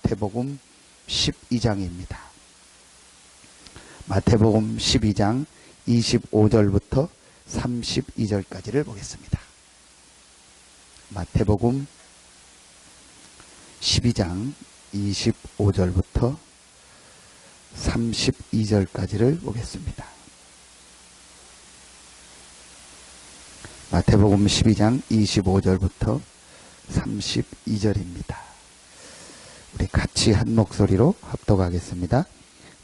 마태복음 12장입니다. 마태복음 12장 25절부터 32절까지를 보겠습니다. 마태복음 12장 25절부터 32절까지를 보겠습니다. 마태복음 12장 25절부터 32절입니다. 우리 같이 한 목소리로 합독하겠습니다.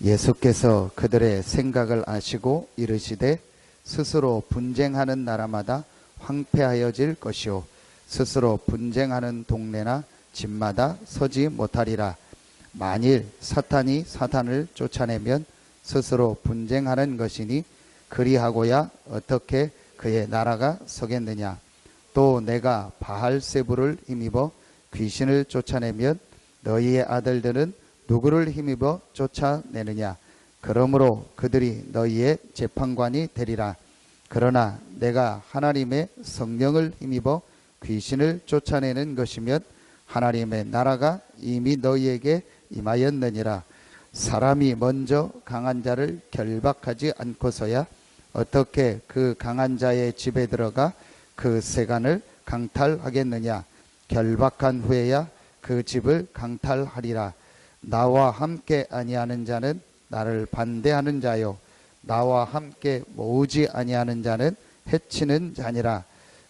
예수께서 그들의 생각을 아시고 이르시되 스스로 분쟁하는 나라마다 황폐하여질 것이요 스스로 분쟁하는 동네나 집마다 서지 못하리라. 만일 사탄이 사탄을 쫓아내면 스스로 분쟁하는 것이니 그리하고야 어떻게 그의 나라가 서겠느냐. 또 내가 바알세불을 힘입어 귀신을 쫓아내면 너희의 아들들은 누구를 힘입어 쫓아내느냐. 그러므로 그들이 너희의 재판관이 되리라. 그러나 내가 하나님의 성령을 힘입어 귀신을 쫓아내는 것이면 하나님의 나라가 이미 너희에게 임하였느니라. 사람이 먼저 강한 자를 결박하지 않고서야 어떻게 그 강한 자의 집에 들어가 그 세간을 강탈하겠느냐. 결박한 후에야 그 집을 강탈하리라. 나와 함께 아니하는 자는 나를 반대하는 자요 나와 함께 모으지 아니하는 자는 해치는 자니라.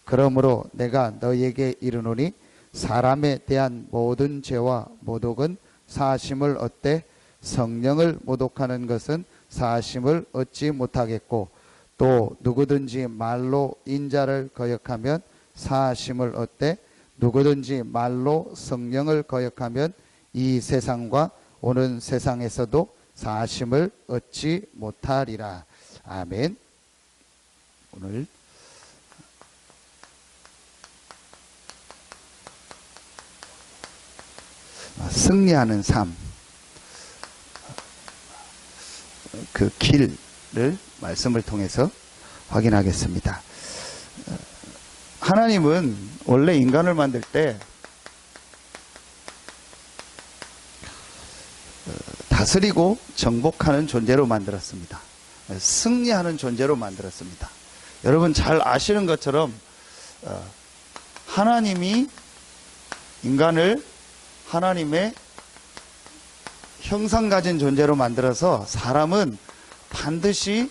그러므로 내가 너희에게 이르노니 사람에 대한 모든 죄와 모독은 사하심을 얻되 성령을 모독하는 것은 사하심을 얻지 못하겠고, 또 누구든지 말로 인자를 거역하면 사하심을 얻되 누구든지 말로 성령을 거역하면 이 세상과 오는 세상에서도 사하심을 얻지 못하리라. 아멘. 오늘 승리하는 삶, 그 길을 말씀을 통해서 확인하겠습니다. 하나님은 원래 인간을 만들 때 다스리고 정복하는 존재로 만들었습니다. 승리하는 존재로 만들었습니다. 여러분 잘 아시는 것처럼 하나님이 인간을 하나님의 형상 가진 존재로 만들어서 사람은 반드시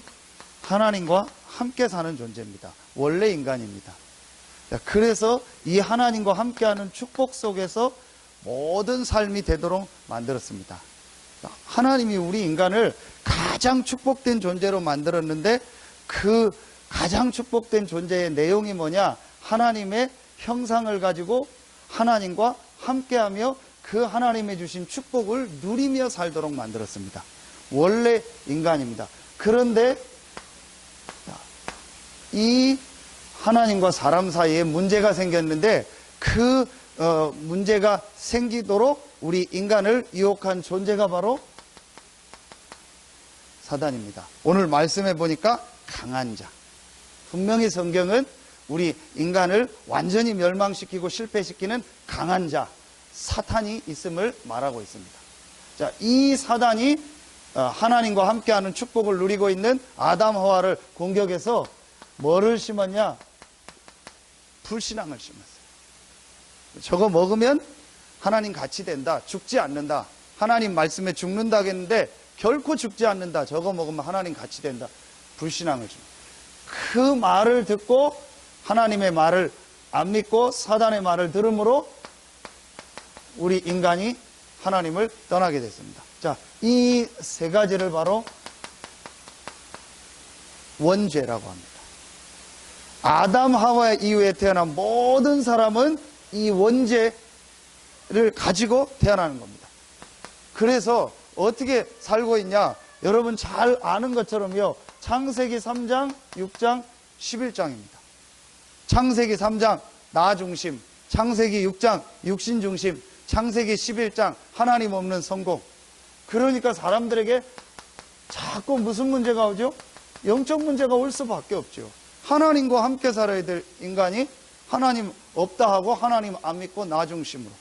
하나님과 함께 사는 존재입니다. 원래 인간입니다. 그래서 이 하나님과 함께하는 축복 속에서 모든 삶이 되도록 만들었습니다. 하나님이 우리 인간을 가장 축복된 존재로 만들었는데 그 가장 축복된 존재의 내용이 뭐냐? 하나님의 형상을 가지고 하나님과 함께하며 그 하나님의 주신 축복을 누리며 살도록 만들었습니다. 원래 인간입니다. 그런데 이 하나님과 사람 사이에 문제가 생겼는데 그 문제가 생기도록 우리 인간을 유혹한 존재가 바로 사단입니다. 오늘 말씀해 보니까 강한 자. 분명히 성경은 우리 인간을 완전히 멸망시키고 실패시키는 강한 자, 사탄이 있음을 말하고 있습니다. 자, 이 사단이 하나님과 함께하는 축복을 누리고 있는 아담 하와를 공격해서 뭐를 심었냐? 불신앙을 심었어요. 저거 먹으면 하나님 같이 된다. 죽지 않는다. 하나님 말씀에 죽는다겠는데 결코 죽지 않는다. 저거 먹으면 하나님 같이 된다. 불신앙을 심었어요. 그 말을 듣고 하나님의 말을 안 믿고 사단의 말을 들음으로 우리 인간이 하나님을 떠나게 됐습니다. 자, 이 세 가지를 바로 원죄라고 합니다. 아담 하와 이후에 태어난 모든 사람은 이 원죄를 가지고 태어나는 겁니다. 그래서 어떻게 살고 있냐? 여러분 잘 아는 것처럼요. 창세기 3장, 6장, 11장입니다. 창세기 3장 나 중심, 창세기 6장 육신 중심, 창세기 11장 하나님 없는 성공. 그러니까 사람들에게 자꾸 무슨 문제가 오죠? 영적 문제가 올 수밖에 없죠. 하나님과 함께 살아야 될 인간이 하나님 없다 하고 하나님 안 믿고 나 중심으로.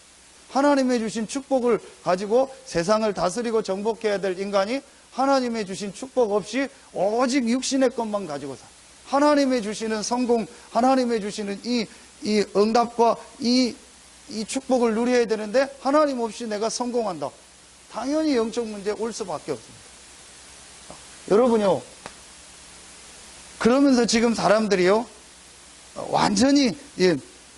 하나님의 주신 축복을 가지고 세상을 다스리고 정복해야 될 인간이 하나님의 주신 축복 없이 오직 육신의 것만 가지고 살아. 하나님의 주시는 성공, 하나님의 주시는 이 응답과 이 축복을 누려야 되는데 하나님 없이 내가 성공한다. 당연히 영적 문제 올 수밖에 없습니다. 자, 여러분요, 그러면서 지금 사람들이요, 완전히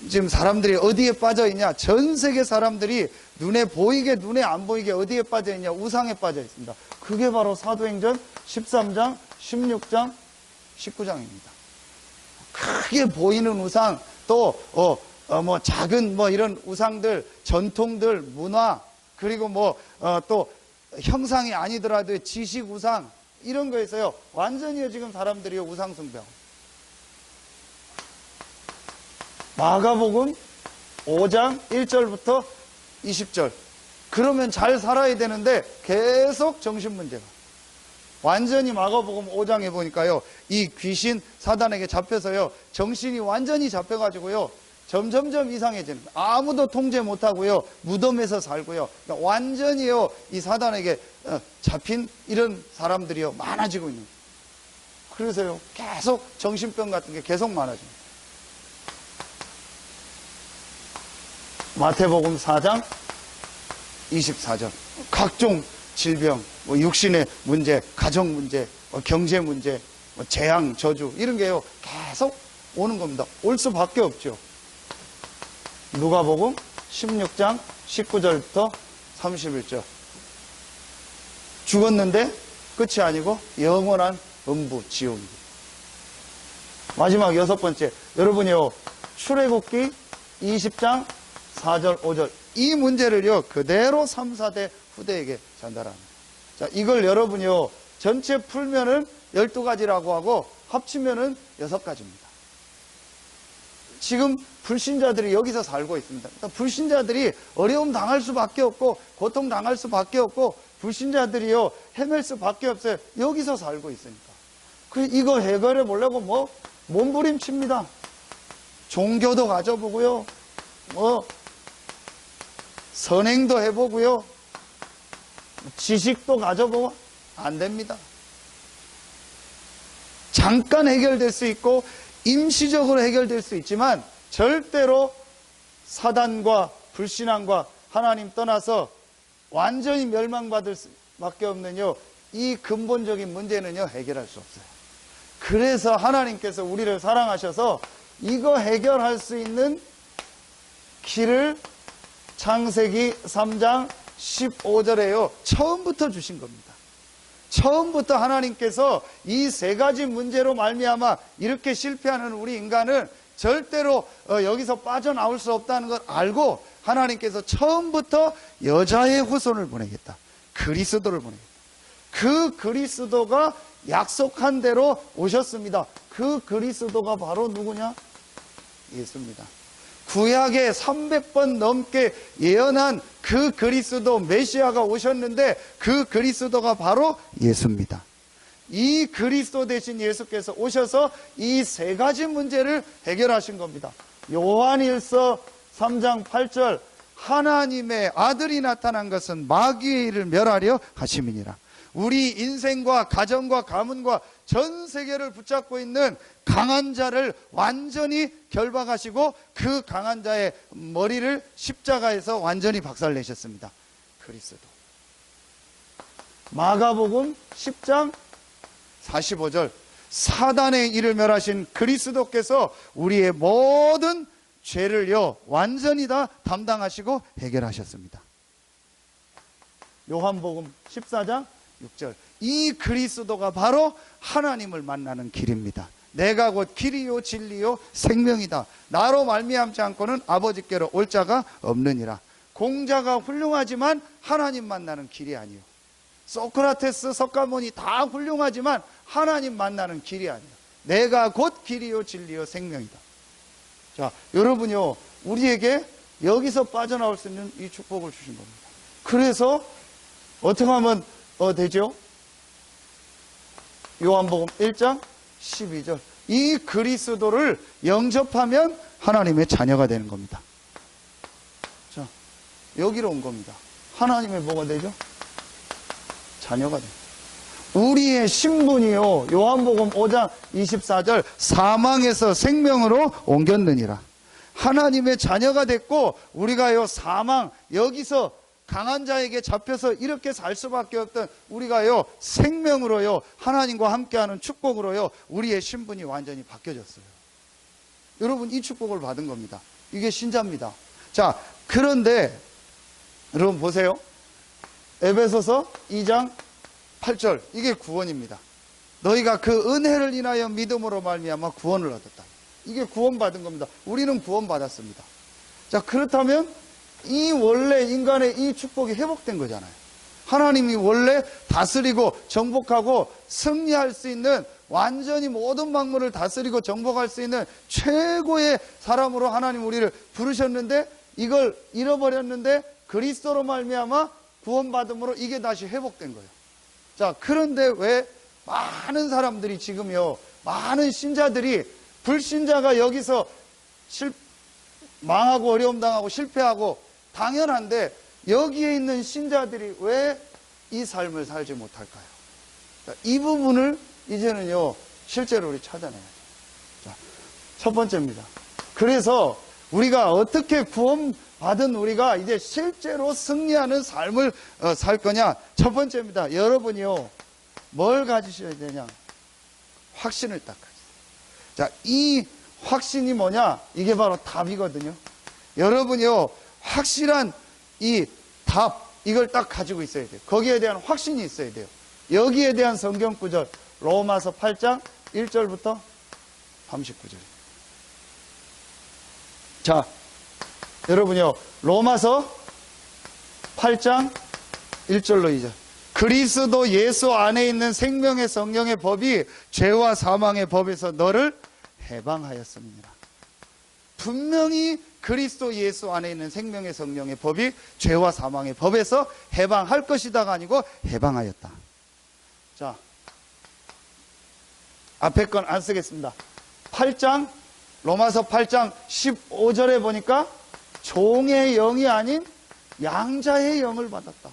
지금 사람들이 어디에 빠져 있냐? 전 세계 사람들이 눈에 보이게 눈에 안 보이게 어디에 빠져 있냐? 우상에 빠져 있습니다. 그게 바로 사도행전 13장, 16장, 19장입니다. 크게 보이는 우상, 또 뭐 작은 뭐 이런 우상들, 전통들, 문화, 그리고 뭐 또 형상이 아니더라도 지식 우상 이런 거에서요 완전히 지금 사람들이 우상 숭배하고. 마가복음 5장 1절부터 20절. 그러면 잘 살아야 되는데 계속 정신 문제가. 완전히 마가복음 5장에 보니까요, 이 귀신 사단에게 잡혀서요, 정신이 완전히 잡혀가지고요, 점점점 이상해지는. 아무도 통제 못하고요, 무덤에서 살고요. 그러니까 완전히요, 이 사단에게 잡힌 이런 사람들이요, 많아지고 있는 거예요. 그래서요, 계속 정신병 같은 게 계속 많아집니다. 마태복음 4장 24절. 각종 질병, 뭐 육신의 문제, 가정 문제, 경제 문제, 재앙, 저주 이런 게요 계속 오는 겁니다. 올 수밖에 없죠. 누가복음 16장 19절부터 31절. 죽었는데 끝이 아니고 영원한 음부 지옥입니다. 마지막 6번째. 여러분이요, 출애굽기 20장 4절 5절 이 문제를요 그대로 3, 4대 후대에게 전달합니다. 자, 이걸 여러분이요 전체 풀면은 12가지라고 하고 합치면은 6가지입니다. 지금 불신자들이 여기서 살고 있습니다. 그러니까 불신자들이 어려움 당할 수밖에 없고 고통 당할 수밖에 없고 불신자들이요 헤맬 수밖에 없어요. 여기서 살고 있으니까. 이거 해결해 보려고 뭐 몸부림칩니다. 종교도 가져보고요, 뭐 선행도 해보고요, 지식도 가져보고 안 됩니다. 잠깐 해결될 수 있고 임시적으로 해결될 수 있지만 절대로 사단과 불신앙과 하나님 떠나서 완전히 멸망받을 수밖에 없는요, 이 근본적인 문제는요 해결할 수 없어요. 그래서 하나님께서 우리를 사랑하셔서 이거 해결할 수 있는 길을 창세기 3장 15절에요 처음부터 주신 겁니다. 처음부터 하나님께서 이 3가지 문제로 말미암아 이렇게 실패하는 우리 인간은 절대로 여기서 빠져나올 수 없다는 걸 알고 하나님께서 처음부터 여자의 후손을 보내겠다, 그리스도를 보내겠다. 그 그리스도가 약속한 대로 오셨습니다. 그 그리스도가 바로 누구냐? 예수입니다. 구약에 300번 넘게 예언한 그 그리스도 메시아가 오셨는데 그 그리스도가 바로 예수입니다. 이 그리스도 대신 예수께서 오셔서 이 3가지 문제를 해결하신 겁니다. 요한일서 3장 8절 하나님의 아들이 나타난 것은 마귀의 일을 멸하려 하심이니라. 우리 인생과 가정과 가문과 전 세계를 붙잡고 있는 강한 자를 완전히 결박하시고 그 강한 자의 머리를 십자가에서 완전히 박살내셨습니다. 그리스도. 마가복음 10장 45절 사단의 일을 멸하신 그리스도께서 우리의 모든 죄를요 완전히 다 담당하시고 해결하셨습니다. 요한복음 14장 6절 이 그리스도가 바로 하나님을 만나는 길입니다. 내가 곧 길이요 진리요 생명이다. 나로 말미암지 않고는 아버지께로 올 자가 없느니라. 공자가 훌륭하지만 하나님 만나는 길이 아니요. 소크라테스, 석가모니 다 훌륭하지만 하나님 만나는 길이 아니요. 내가 곧 길이요 진리요 생명이다. 자, 여러분요 우리에게 여기서 빠져나올 수 있는 이 축복을 주신 겁니다. 그래서 어떻게 하면 되죠? 요한복음 1장 12절 이 그리스도를 영접하면 하나님의 자녀가 되는 겁니다. 자, 여기로 온 겁니다. 하나님의 뭐가 되죠? 자녀가 됩니다. 우리의 신분이요, 요한복음 5장 24절, 사망에서 생명으로 옮겼느니라. 하나님의 자녀가 됐고, 우리가요, 사망, 여기서 강한 자에게 잡혀서 이렇게 살 수밖에 없던 우리가요, 생명으로요, 하나님과 함께하는 축복으로요, 우리의 신분이 완전히 바뀌어졌어요. 여러분, 이 축복을 받은 겁니다. 이게 신자입니다. 자, 그런데 여러분 보세요. 에베소서 2장 8절, 이게 구원입니다. 너희가 그 은혜를 인하여 믿음으로 말미암아 구원을 얻었다. 이게 구원받은 겁니다. 우리는 구원받았습니다. 자, 그렇다면 이 원래 인간의 이 축복이 회복된 거잖아요. 하나님이 원래 다스리고 정복하고 승리할 수 있는, 완전히 모든 만물을 다스리고 정복할 수 있는 최고의 사람으로 하나님 우리를 부르셨는데, 이걸 잃어버렸는데 그리스도로 말미암아 구원받음으로 이게 다시 회복된 거예요. 자, 그런데 왜 많은 사람들이 지금요, 많은 신자들이, 불신자가 여기서 망하고 어려움 당하고 실패하고 당연한데, 여기에 있는 신자들이 왜 이 삶을 살지 못할까요? 자, 이 부분을 이제는요, 실제로 우리 찾아내야죠. 자, 첫 번째입니다. 그래서 우리가 어떻게 구원받은 우리가 이제 실제로 승리하는 삶을 살 거냐? 첫 번째입니다. 여러분이요, 뭘 가지셔야 되냐? 확신을 딱 가지세요. 자, 이 확신이 뭐냐? 이게 바로 답이거든요. 여러분이요, 확실한 이 답, 이걸 딱 가지고 있어야 돼요. 거기에 대한 확신이 있어야 돼요. 여기에 대한 성경 구절, 로마서 8장 1절부터 39절. 자, 여러분요, 로마서 8장 1절로 2절. 그리스도 예수 안에 있는 생명의 성령의 법이 죄와 사망의 법에서 너를 해방하였습니다. 분명히 그리스도 예수 안에 있는 생명의 성령의 법이 죄와 사망의 법에서 해방할 것이다가 아니고 해방하였다. 자, 앞에 건 안 쓰겠습니다. 8장, 로마서 8장 15절에 보니까 종의 영이 아닌 양자의 영을 받았다.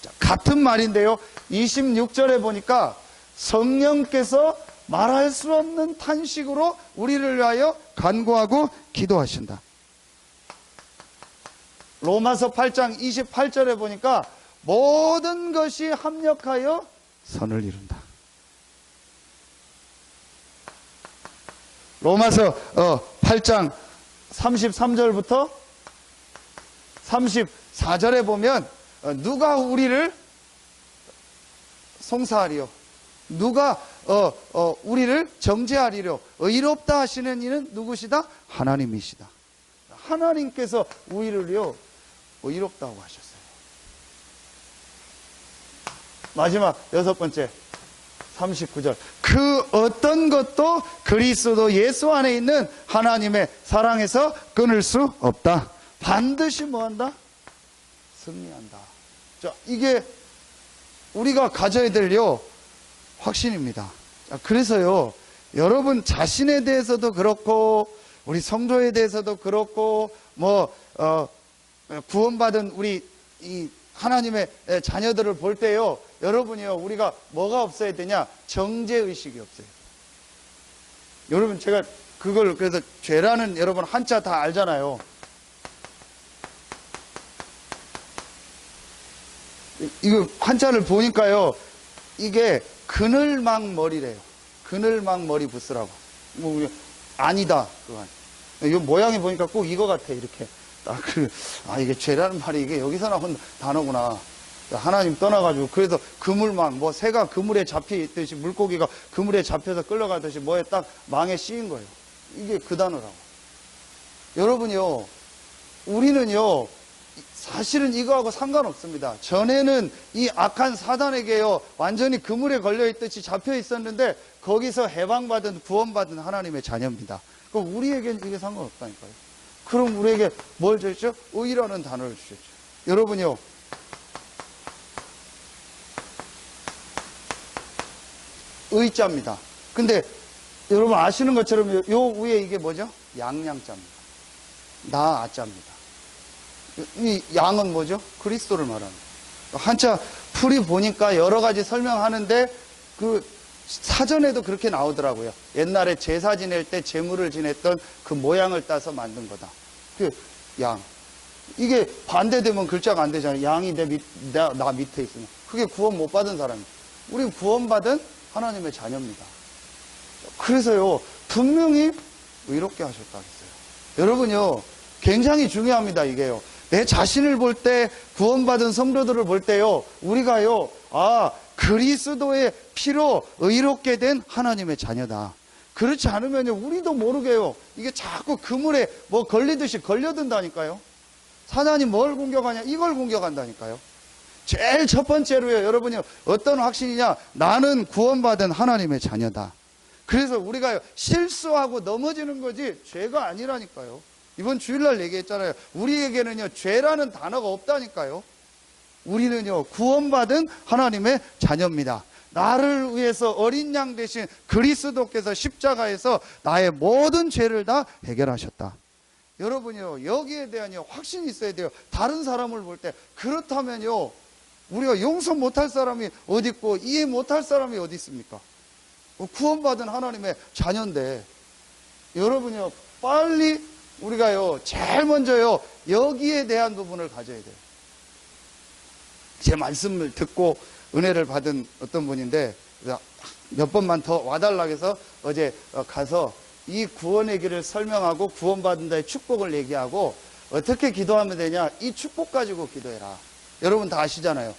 자, 같은 말인데요, 26절에 보니까 성령께서 말할 수 없는 탄식으로 우리를 위하여 간구하고 기도하신다. 로마서 8장 28절에 보니까 모든 것이 합력하여 선을 이룬다. 로마서 8장 33절부터 34절에 보면 누가 우리를 송사하리요, 누가 우리를 정죄하리려, 의롭다 하시는 이는 누구시다? 하나님이시다. 하나님께서 우리를요, 의롭다고 하셨어요. 마지막 여섯 번째 39절. 그 어떤 것도 그리스도 예수 안에 있는 하나님의 사랑에서 끊을 수 없다. 반드시 뭐한다? 승리한다. 자, 이게 우리가 가져야 될요, 확신입니다. 자, 그래서요, 여러분 자신에 대해서도 그렇고, 우리 성도에 대해서도 그렇고, 구원받은 우리 이 하나님의 자녀들을 볼 때요, 여러분이요, 우리가 뭐가 없어야 되냐? 정죄의식이 없어요. 여러분, 제가 그걸, 그래서 죄라는 여러분 한자 다 알잖아요. 이거 한자를 보니까요, 이게 그늘망머리래요. 그늘망머리 부스라고. 아니다. 그건. 이 모양이 보니까 꼭 이거 같아, 이렇게. 이게 죄라는 말이 이게 여기서 나온 단어구나. 하나님 떠나가지고, 그래서 그물망, 새가 그물에 잡혀있듯이, 물고기가 그물에 잡혀서 끌려가듯이 뭐에 딱 망에 씌인 거예요. 이게 그 단어라고. 여러분요, 우리는요, 사실은 이거하고 상관없습니다. 전에는 이 악한 사단에게요, 완전히 그물에 걸려있듯이 잡혀있었는데, 거기서 해방받은, 구원받은 하나님의 자녀입니다. 그럼 우리에겐 이게 상관없다니까요. 그럼 우리에게 뭘 주셨죠? 의라는 단어를 주셨죠. 여러분요, 의자입니다. 근데 여러분 아시는 것처럼 요 위에 이게 뭐죠? 양양자입니다. 나 아자입니다. 이 양은 뭐죠? 그리스도를 말합니다. 한자 풀이 보니까 여러 가지 설명하는데 그 사전에도 그렇게 나오더라고요. 옛날에 제사 지낼 때 제물을 지냈던 그 모양을 따서 만든 거다. 그 양. 이게 반대되면 글자가 안 되잖아요. 양이 나 밑에 있으면. 그게 구원 못 받은 사람이에요. 우린 구원받은 하나님의 자녀입니다. 그래서요, 분명히 의롭게 하셨다 했어요. 여러분요, 굉장히 중요합니다, 이게요. 내 자신을 볼 때, 구원받은 성도들을 볼 때요, 우리가요, 그리스도의 피로 의롭게 된 하나님의 자녀다. 그렇지 않으면요, 우리도 모르게요, 이게 자꾸 그물에 뭐 걸리듯이 걸려든다니까요. 사단이 뭘 공격하냐? 이걸 공격한다니까요. 제일 첫 번째로요, 여러분이 어떤 확신이냐? 나는 구원받은 하나님의 자녀다. 그래서 우리가 실수하고 넘어지는 거지 죄가 아니라니까요. 이번 주일날 얘기했잖아요. 우리에게는요, 죄라는 단어가 없다니까요. 우리는요, 구원받은 하나님의 자녀입니다. 나를 위해서 어린 양 대신 그리스도께서 십자가에서 나의 모든 죄를 다 해결하셨다. 여러분요, 여기에 대한 확신이 있어야 돼요. 다른 사람을 볼 때. 그렇다면요, 우리가 용서 못할 사람이 어디 있고 이해 못할 사람이 어디 있습니까? 구원받은 하나님의 자녀인데, 여러분요, 빨리 우리가요, 제일 먼저요, 여기에 대한 부분을 가져야 돼요. 제 말씀을 듣고 은혜를 받은 어떤 분인데, 몇 번만 더 와달라고 해서 어제 가서 이 구원의 길을 설명하고 구원받은 자의 축복을 얘기하고 어떻게 기도하면 되냐, 이 축복 가지고 기도해라. 여러분 다 아시잖아요.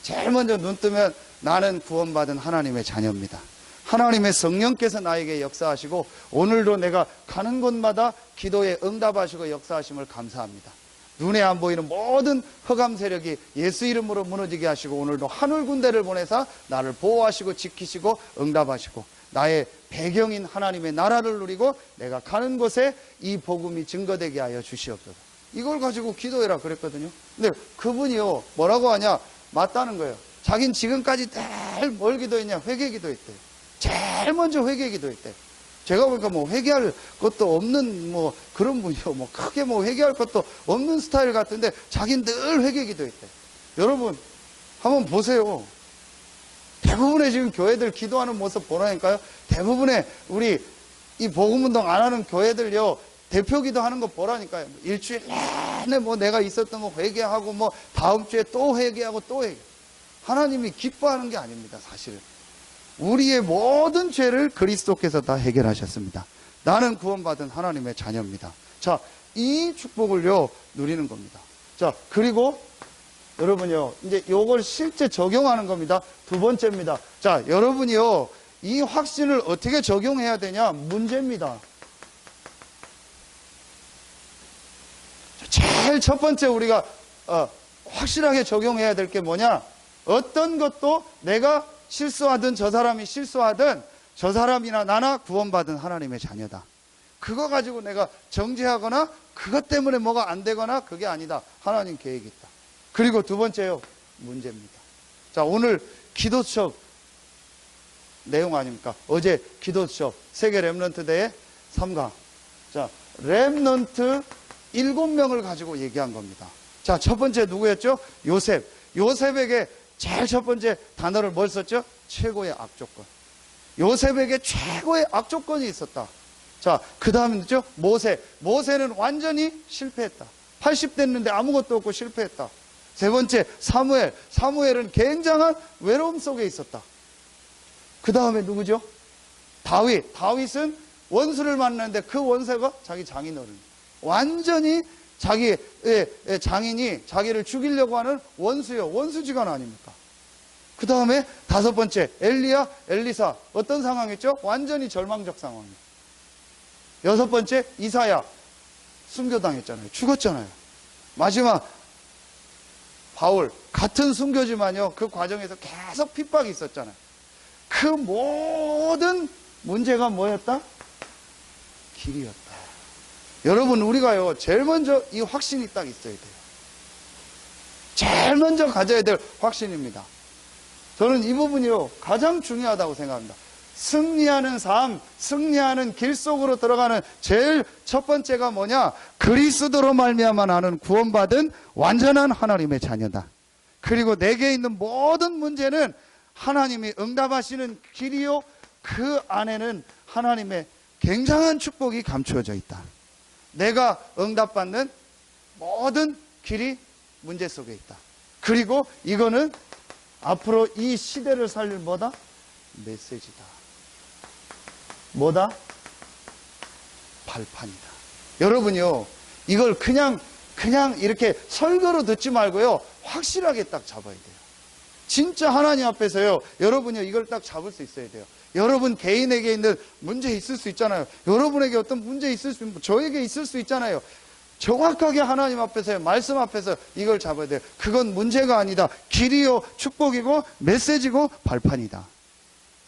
제일 먼저 눈 뜨면 나는 구원받은 하나님의 자녀입니다. 하나님의 성령께서 나에게 역사하시고 오늘도 내가 가는 곳마다 기도에 응답하시고 역사하심을 감사합니다. 눈에 안 보이는 모든 흑암 세력이 예수 이름으로 무너지게 하시고 오늘도 하늘 군대를 보내사 나를 보호하시고 지키시고 응답하시고 나의 배경인 하나님의 나라를 누리고 내가 가는 곳에 이 복음이 증거되게 하여 주시옵소서. 이걸 가지고 기도해라 그랬거든요. 근데 그분이요, 뭐라고 하냐? 맞다는 거예요. 자긴 지금까지 제일 뭘 기도했냐? 회개 기도했대요. 제일 먼저 회개 기도했대요. 제가 보니까 뭐 회개할 것도 없는 뭐 그런 분이요. 뭐 크게 뭐 회개할 것도 없는 스타일 같은데 자긴 늘 회개 기도했대요. 여러분, 한번 보세요. 대부분의 지금 교회들 기도하는 모습 보라니까요. 대부분의 우리 이 복음운동 안 하는 교회들요, 대표 기도하는 거 보라니까요. 일주일 내내 뭐 내가 있었던 거 회개하고 뭐 다음 주에 또 회개하고 또 회개. 하나님이 기뻐하는 게 아닙니다, 사실은. 우리의 모든 죄를 그리스도께서 다 해결하셨습니다. 나는 구원받은 하나님의 자녀입니다. 자, 이 축복을요, 누리는 겁니다. 자, 그리고 여러분요, 이제 요걸 실제 적용하는 겁니다. 두 번째입니다. 자, 여러분이요, 이 확신을 어떻게 적용해야 되냐? 문제입니다. 제일 첫 번째 우리가 확실하게 적용해야 될 게 뭐냐? 어떤 것도 내가 실수하든 저 사람이 실수하든 저 사람이나 나나 구원받은 하나님의 자녀다. 그거 가지고 내가 정죄하거나 그것 때문에 뭐가 안 되거나 그게 아니다. 하나님 계획이 있다. 그리고 두 번째요, 문제입니다. 자, 오늘 기도 수업 내용 아닙니까? 어제 기도 수업 세계 렘넌트 대회 3강. 자, 렘넌트 7명을 가지고 얘기한 겁니다. 자, 첫 번째 누구였죠? 요셉. 요셉에게 제일 첫 번째 단어를 뭘 썼죠? 최고의 악조건. 요셉에게 최고의 악조건이 있었다. 자, 그 다음은죠? 모세. 모세는 완전히 실패했다. 80 됐는데 아무것도 없고 실패했다. 세 번째, 사무엘. 사무엘은 굉장한 외로움 속에 있었다. 그 다음에 누구죠? 다윗. 다윗은 원수를 만났는데 그 원수가 자기 장인어른. 완전히 자기의 장인이 자기를 죽이려고 하는 원수요. 원수지간 아닙니까? 그 다음에 다섯 번째, 엘리야, 엘리사. 어떤 상황이었죠? 완전히 절망적 상황이에요. 여섯 번째, 이사야. 순교당했잖아요. 죽었잖아요. 마지막, 바울. 같은 순교지만요. 그 과정에서 계속 핍박이 있었잖아요. 그 모든 문제가 뭐였다? 길이었다. 여러분, 우리가요, 제일 먼저 이 확신이 딱 있어야 돼요. 제일 먼저 가져야 될 확신입니다. 저는 이 부분이요, 가장 중요하다고 생각합니다. 승리하는 삶, 승리하는 길 속으로 들어가는 제일 첫 번째가 뭐냐? 그리스도로 말미암아 나는 구원받은 완전한 하나님의 자녀다. 그리고 내게 있는 모든 문제는 하나님이 응답하시는 길이요, 그 안에는 하나님의 굉장한 축복이 감추어져 있다. 내가 응답받는 모든 길이 문제 속에 있다. 그리고 이거는 앞으로 이 시대를 살릴 뭐다? 메시지다. 뭐다? 발판이다. 여러분요, 이걸 그냥 이렇게 설교로 듣지 말고요, 확실하게 딱 잡아야 돼요. 진짜 하나님 앞에서요, 여러분요, 이걸 딱 잡을 수 있어야 돼요. 여러분 개인에게 있는 문제 있을 수 있잖아요. 여러분에게 어떤 문제 있을 수, 저에게 있을 수 있잖아요. 정확하게 하나님 앞에서요, 말씀 앞에서 이걸 잡아야 돼요. 그건 문제가 아니다. 길이요, 축복이고, 메시지고, 발판이다.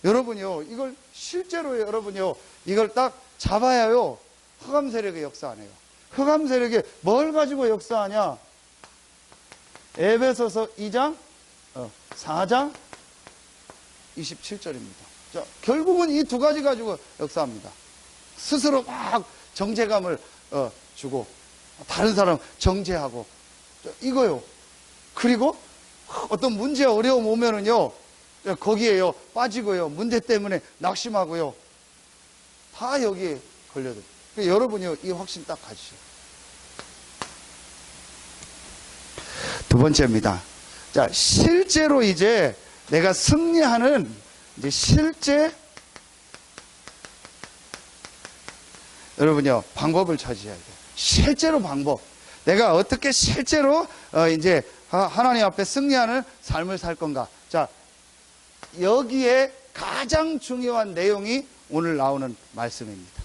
여러분요, 이걸 실제로 여러분요, 이걸 딱 잡아야요, 흑암 세력의 역사 안 해요. 흑암 세력이 뭘 가지고 역사하냐? 에베소서 2장 4장 27절입니다. 자, 결국은 이 두 가지 가지고 역사합니다. 스스로 막 정죄감을 주고, 다른 사람 정죄하고, 이거요. 그리고 어떤 문제, 어려움 오면은요, 거기에요, 빠지고요, 문제 때문에 낙심하고요, 다 여기에 걸려들. 여러분이요, 이 확신 딱 가지셔요. 두 번째입니다. 자, 실제로 이제 내가 승리하는 이제 실제 여러분요, 방법을 찾으셔야 돼요. 실제로 방법. 내가 어떻게 실제로 이제 하나님 앞에 승리하는 삶을 살 건가. 자, 여기에 가장 중요한 내용이 오늘 나오는 말씀입니다.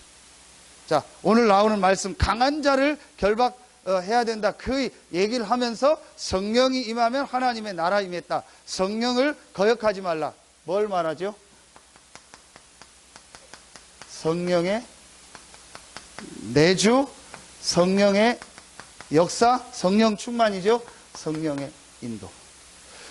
자, 오늘 나오는 말씀, 강한 자를 결박해야 된다. 그 얘기를 하면서 성령이 임하면 하나님의 나라 임했다. 성령을 거역하지 말라. 뭘 말하죠? 성령의 내주, 성령의 역사, 성령 충만이죠. 성령의 인도.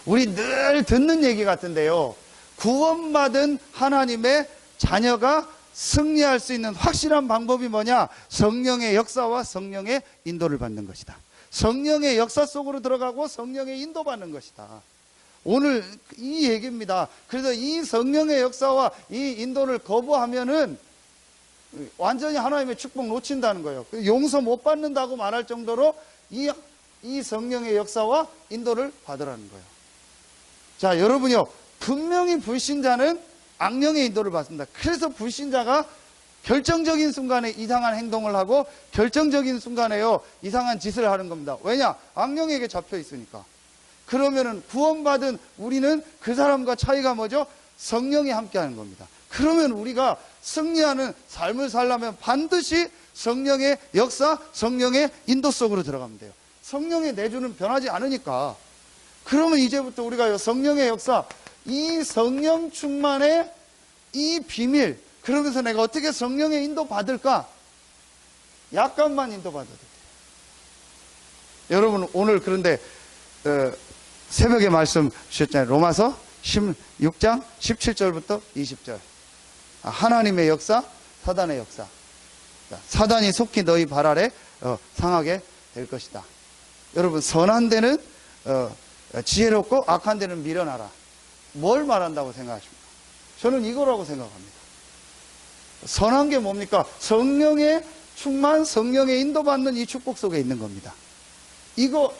우리 늘 듣는 얘기 같은데요, 구원받은 하나님의 자녀가 승리할 수 있는 확실한 방법이 뭐냐? 성령의 역사와 성령의 인도를 받는 것이다. 성령의 역사 속으로 들어가고 성령의 인도받는 것이다. 오늘 이 얘기입니다. 그래서 이 성령의 역사와 이 인도를 거부하면은 완전히 하나님의 축복 놓친다는 거예요. 용서 못 받는다고 말할 정도로 이 성령의 역사와 인도를 받으라는 거예요. 자, 여러분요, 분명히 불신자는 악령의 인도를 받습니다. 그래서 불신자가 결정적인 순간에 이상한 행동을 하고 결정적인 순간에요, 이상한 짓을 하는 겁니다. 왜냐? 악령에게 잡혀 있으니까. 그러면은 구원받은 우리는 그 사람과 차이가 뭐죠? 성령이 함께하는 겁니다. 그러면 우리가 승리하는 삶을 살려면 반드시 성령의 역사, 성령의 인도 속으로 들어가면 돼요. 성령의 내주는 변하지 않으니까. 그러면 이제부터 우리가 성령의 역사, 이 성령 충만의 이 비밀, 그러면서 내가 어떻게 성령의 인도 받을까? 약간만 인도 받아도 돼요. 여러분, 오늘 그런데 새벽에 말씀 주셨잖아요. 로마서 16장 17절부터 20절. 하나님의 역사, 사단의 역사. 사단이 속히 너희 발 아래 상하게 될 것이다. 여러분, 선한 데는 지혜롭고 악한 데는 미련하라. 뭘 말한다고 생각하십니까? 저는 이거라고 생각합니다. 선한 게 뭡니까? 성령의 충만, 성령의 인도받는 이 축복 속에 있는 겁니다. 이거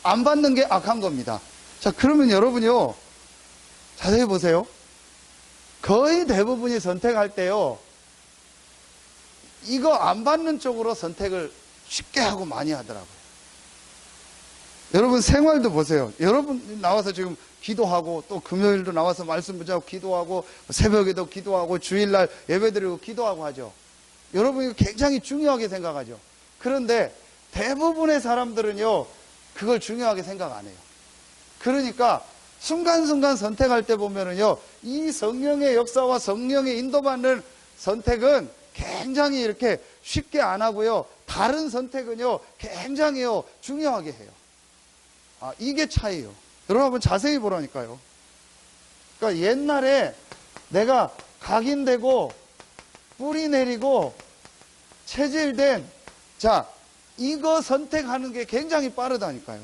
안 받는 게 악한 겁니다. 자, 그러면 여러분요, 자세히 보세요. 거의 대부분이 선택할 때요, 이거 안 받는 쪽으로 선택을 쉽게 하고 많이 하더라고요. 여러분 생활도 보세요. 여러분 나와서 지금 기도하고, 또 금요일도 나와서 말씀 붙잡고 기도하고, 새벽에도 기도하고, 주일날 예배드리고 기도하고 하죠. 여러분 이거 굉장히 중요하게 생각하죠. 그런데 대부분의 사람들은요, 그걸 중요하게 생각 안 해요. 그러니까 순간순간 선택할 때 보면은요, 이 성령의 역사와 성령의 인도받는 선택은 굉장히 이렇게 쉽게 안 하고요, 다른 선택은요 굉장히요 중요하게 해요. 이게 차이예요. 여러분 한번 자세히 보라니까요. 그러니까 옛날에 내가 각인되고 뿌리 내리고 체질된, 자, 이거 선택하는 게 굉장히 빠르다니까요.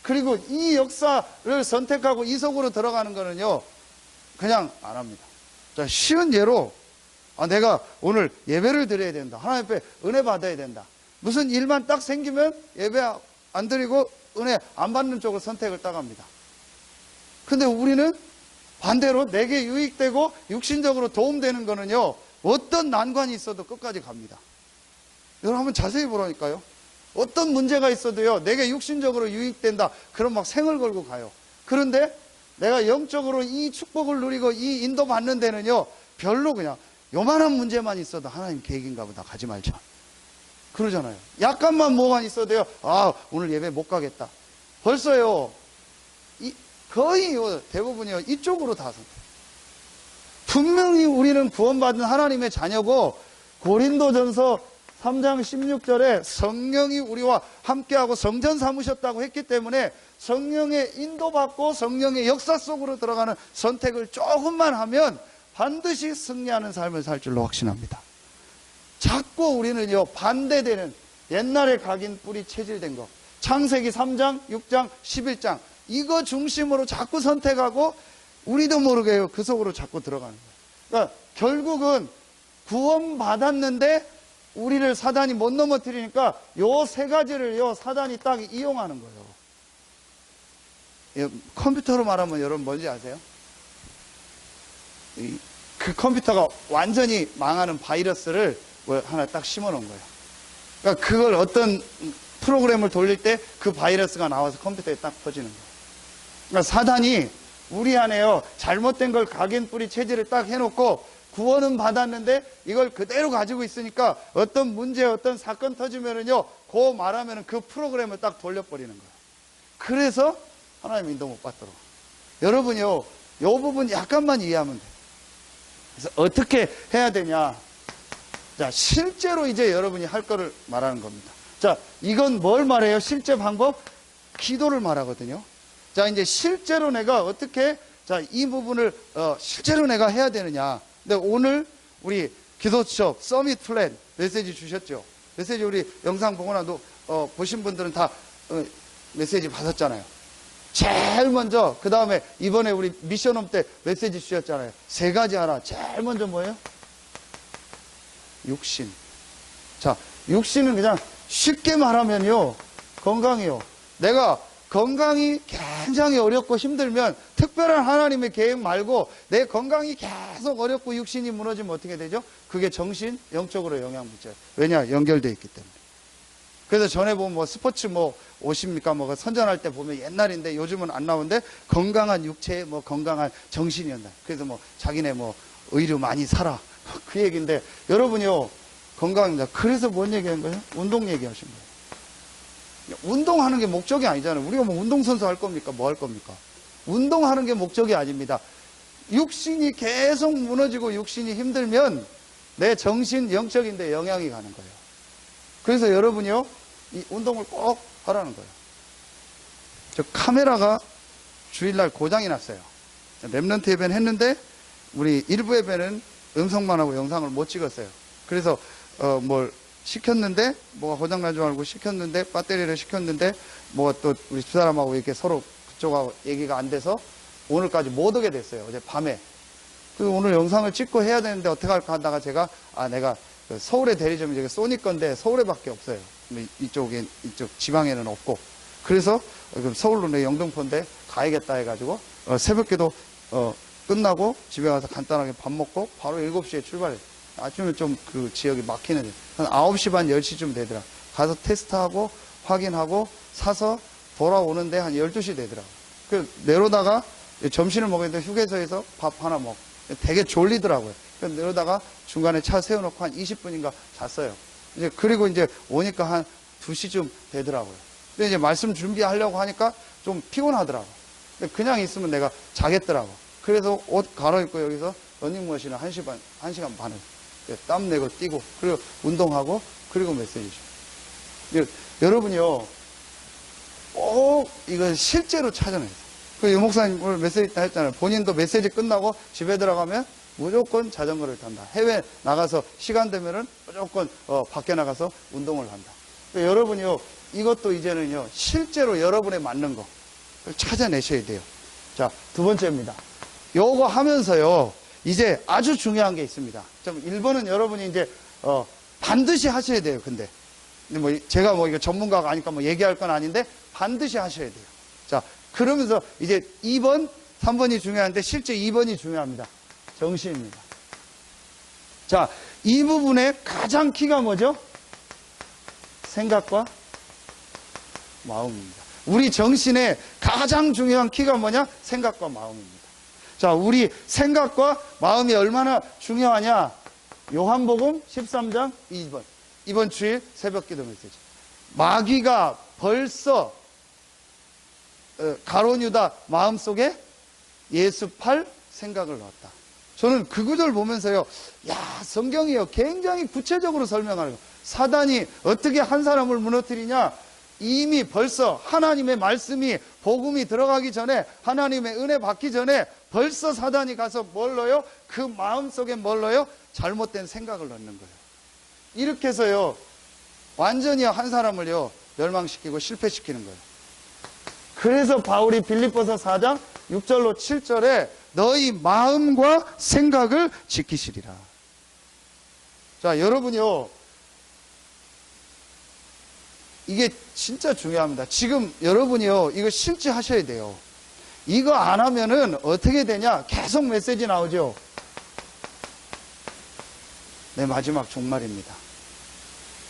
그리고 이 역사를 선택하고 이 속으로 들어가는 거는요, 그냥 안 합니다. 자, 쉬운 예로, 내가 오늘 예배를 드려야 된다. 하나님 앞에 은혜 받아야 된다. 무슨 일만 딱 생기면 예배 안 드리고 은혜 안 받는 쪽을 선택을 딱 합니다. 근데 우리는 반대로 내게 유익되고 육신적으로 도움되는 거는요, 어떤 난관이 있어도 끝까지 갑니다. 여러분 한번 자세히 보라니까요. 어떤 문제가 있어도요, 내게 육신적으로 유익된다. 그럼 막 생을 걸고 가요. 그런데 내가 영적으로 이 축복을 누리고 이 인도 받는 데는요, 별로 그냥 요만한 문제만 있어도 하나님 계획인가 보다, 가지 말자. 그러잖아요. 약간만 뭐만 있어도요, 오늘 예배 못 가겠다. 벌써요, 거의 대부분이요, 이쪽으로 다 선택. 분명히 우리는 구원받은 하나님의 자녀고, 고린도전서 3장 16절에 성령이 우리와 함께하고 성전 삼으셨다고 했기 때문에 성령의 인도받고 성령의 역사 속으로 들어가는 선택을 조금만 하면 반드시 승리하는 삶을 살 줄로 확신합니다. 자꾸 우리는요, 반대되는 옛날에 각인 뿌리 체질된 거, 창세기 3장, 6장, 11장 이거 중심으로 자꾸 선택하고 우리도 모르게 그 속으로 자꾸 들어가는 거예요. 그러니까 결국은 구원받았는데 우리를 사단이 못 넘어뜨리니까 요 세 가지를 사단이 딱 이용하는 거예요. 컴퓨터로 말하면 여러분 뭔지 아세요? 그 컴퓨터가 완전히 망하는 바이러스를 하나 딱 심어 놓은 거예요. 그러니까 그걸 어떤 프로그램을 돌릴 때 그 바이러스가 나와서 컴퓨터에 딱 퍼지는 거예요. 그러니까 사단이 우리 안에요, 잘못된 걸 각인 뿌리 체질을 딱 해놓고 구원은 받았는데 이걸 그대로 가지고 있으니까 어떤 문제, 어떤 사건 터지면은요, 그 말하면은 그 프로그램을 딱 돌려버리는 거예요. 그래서 하나님 인도 못 받도록. 여러분요, 요 부분 약간만 이해하면 돼요. 그래서 어떻게 해야 되냐. 자, 실제로 이제 여러분이 할 거를 말하는 겁니다. 자, 이건 뭘 말해요? 실제 방법? 기도를 말하거든요. 자, 이제 실제로 내가 어떻게, 자, 이 부분을, 실제로 내가 해야 되느냐. 근데 오늘 우리 기도 수업, 서밋 플랜 메시지 주셨죠? 메시지 우리 영상 보고 나도, 보신 분들은 다, 메시지 받았잖아요. 제일 먼저, 그 다음에 이번에 우리 미션홈 때 메시지 주셨잖아요. 세 가지 하나. 제일 먼저 뭐예요? 육신. 자, 육신은 그냥 쉽게 말하면요, 건강이요. 내가 건강이 굉장히 어렵고 힘들면 특별한 하나님의 계획 말고 내 건강이 계속 어렵고 육신이 무너지면 어떻게 되죠? 그게 정신, 영적으로 영향 미쳐요. 왜냐? 연결되어 있기 때문에. 그래서 전에 보면 뭐 스포츠 뭐 오십니까? 뭐 선전할 때 보면 옛날인데 요즘은 안 나오는데 건강한 육체, 뭐 건강한 정신이었나. 그래서 뭐 자기네 뭐 의류 많이 사라. 그 얘기인데 여러분이요, 건강입니다. 그래서 뭔 얘기한 거예요? 운동 얘기하신 거예요. 운동하는 게 목적이 아니잖아요. 우리가 뭐 운동선수 할 겁니까? 뭐 할 겁니까? 운동하는 게 목적이 아닙니다. 육신이 계속 무너지고 육신이 힘들면 내 정신, 영적인데 영향이 가는 거예요. 그래서 여러분이요, 이 운동을 꼭 하라는 거예요. 저 카메라가 주일날 고장이 났어요. 랩런트 예배는 했는데 우리 일부 예배는 음성만 하고 영상을 못 찍었어요. 그래서 뭘 시켰는데 뭐가 고장난 줄 알고 시켰는데 배터리를 시켰는데 뭐가 또 우리 두 사람하고 이렇게 서로 그쪽하고 얘기가 안 돼서 오늘까지 못 오게 됐어요. 어제 밤에. 그리고 오늘 영상을 찍고 해야 되는데 어떻게 할까 하다가 제가 내가 서울에 대리점이 저기 소니 건데 서울에밖에 없어요. 이쪽 지방에는 없고. 그래서 서울로 내 영등포인데 가야겠다 해가지고 새벽기도 끝나고 집에 가서 간단하게 밥 먹고 바로 7시에 출발했어요. 아침에 좀 그 지역이 막히는데 한 9시 반 10시쯤 되더라. 가서 테스트하고 확인하고 사서 돌아오는데 한 12시 되더라고. 그 내려다가 점심을 먹었는데 휴게소에서 밥 하나 먹고 되게 졸리더라고요. 그래서 내려다가 중간에 차 세워놓고 한 20분인가 잤어요. 그리고 이제 오니까 한 2시쯤 되더라고요. 근데 이제 말씀 준비하려고 하니까 좀 피곤하더라고. 근데 그냥 있으면 내가 자겠더라고. 그래서 옷 갈아입고 여기서 러닝머신을 1시간 반을 땀 내고 뛰고, 그리고 운동하고, 그리고 메시지 줘. 여러분이요, 꼭 이걸 실제로 찾아내세요. 그 유 목사님 오늘 메시지 했잖아요. 본인도 메시지 끝나고 집에 들어가면 무조건 자전거를 탄다. 해외 나가서 시간 되면은 무조건 밖에 나가서 운동을 한다. 그러니까 여러분이요, 이것도 이제는요, 실제로 여러분에 맞는 거 찾아내셔야 돼요. 자, 두 번째입니다. 요거 하면서요, 이제 아주 중요한 게 있습니다. 좀 1번은 여러분이 이제 반드시 하셔야 돼요. 근데 뭐 제가 뭐 이거 전문가가 아니까 뭐 얘기할 건 아닌데 반드시 하셔야 돼요. 자, 그러면서 이제 2번, 3번이 중요한데 실제 2번이 중요합니다. 정신입니다. 자, 이 부분에 가장 키가 뭐죠? 생각과 마음입니다. 우리 정신의 가장 중요한 키가 뭐냐? 생각과 마음입니다. 자, 우리 생각과 마음이 얼마나 중요하냐? 요한복음 13장 2번. 이번 주일 새벽 기도 메시지. 마귀가 벌써 가룟 유다 마음속에 예수 팔 생각을 넣었다. 저는 그 구절 보면서요, 야, 성경이요, 굉장히 구체적으로 설명하는 거. 사단이 어떻게 한 사람을 무너뜨리냐? 이미 벌써 하나님의 말씀이, 복음이 들어가기 전에, 하나님의 은혜 받기 전에 벌써 사단이 가서 뭘 넣어요? 그 마음속에 뭘 넣어요? 잘못된 생각을 넣는 거예요. 이렇게 해서요, 완전히 한 사람을요, 멸망시키고 실패시키는 거예요. 그래서 바울이 빌립보서 4장 6절로 7절에 너희 마음과 생각을 지키시리라. 자, 여러분요, 이게 진짜 중요합니다. 지금 여러분이요, 이거 실제 하셔야 돼요. 이거 안 하면은 어떻게 되냐? 계속 메시지 나오죠. 내 마지막 종말입니다.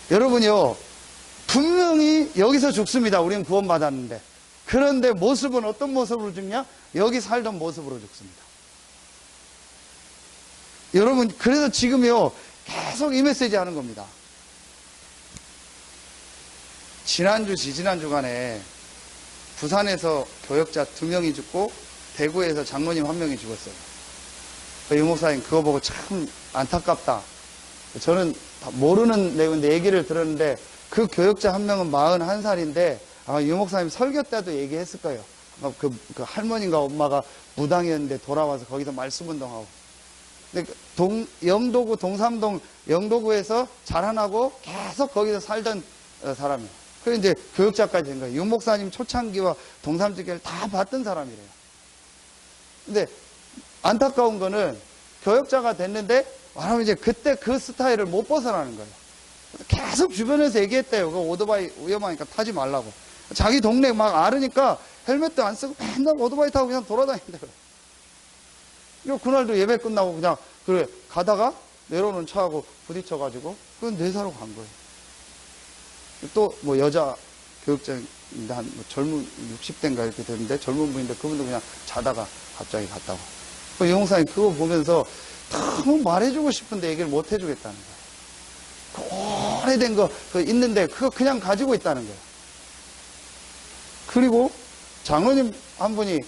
여러분이요, 분명히 여기서 죽습니다. 우리는 구원받았는데. 그런데 모습은 어떤 모습으로 죽냐? 여기 살던 모습으로 죽습니다. 여러분, 그래서 지금요, 계속 이 메시지 하는 겁니다. 지난주, 지지난주간에 부산에서 교역자 2명이 죽고 대구에서 장로님 1명이 죽었어요. 유 목사님 그거 보고 참 안타깝다. 저는 모르는 내용인데 얘기를 들었는데 그 교역자 1명은 41살인데 아마 유 목사님 설교 때도 얘기했을 거예요. 그 할머니가 엄마가 무당이었는데 돌아와서 거기서 말씀 운동하고. 근데 영도구 동삼동 영도구에서 자라나고 계속 거기서 살던 사람이에요. 그래서 이제 교역자까지 된 거예요. 유 목사님 초창기와 동삼지기를 다 봤던 사람이래요. 근데 안타까운 거는 교역자가 됐는데 말하면 이제 그때 그 스타일을 못 벗어나는 거예요. 계속 주변에서 얘기했대요. 그 오토바이 위험하니까 타지 말라고. 자기 동네 막 앓으니까 헬멧도 안 쓰고 맨날 오토바이 타고 그냥 돌아다닌대요. 그날도 예배 끝나고 그냥 그래 가다가 내려오는 차하고 부딪혀가지고 그건 내사로 간 거예요. 또 뭐 여자 교육자인데 한 뭐 젊은 60대인가 이렇게 되는데 젊은 분인데 그분도 그냥 자다가 갑자기 갔다고. 그 영상이 그거 보면서 너무 말해주고 싶은데 얘기를 못 해주겠다는 거예요. 그 오래된 거 있는데 그거 그냥 가지고 있다는 거예요. 그리고 장로님 한 분이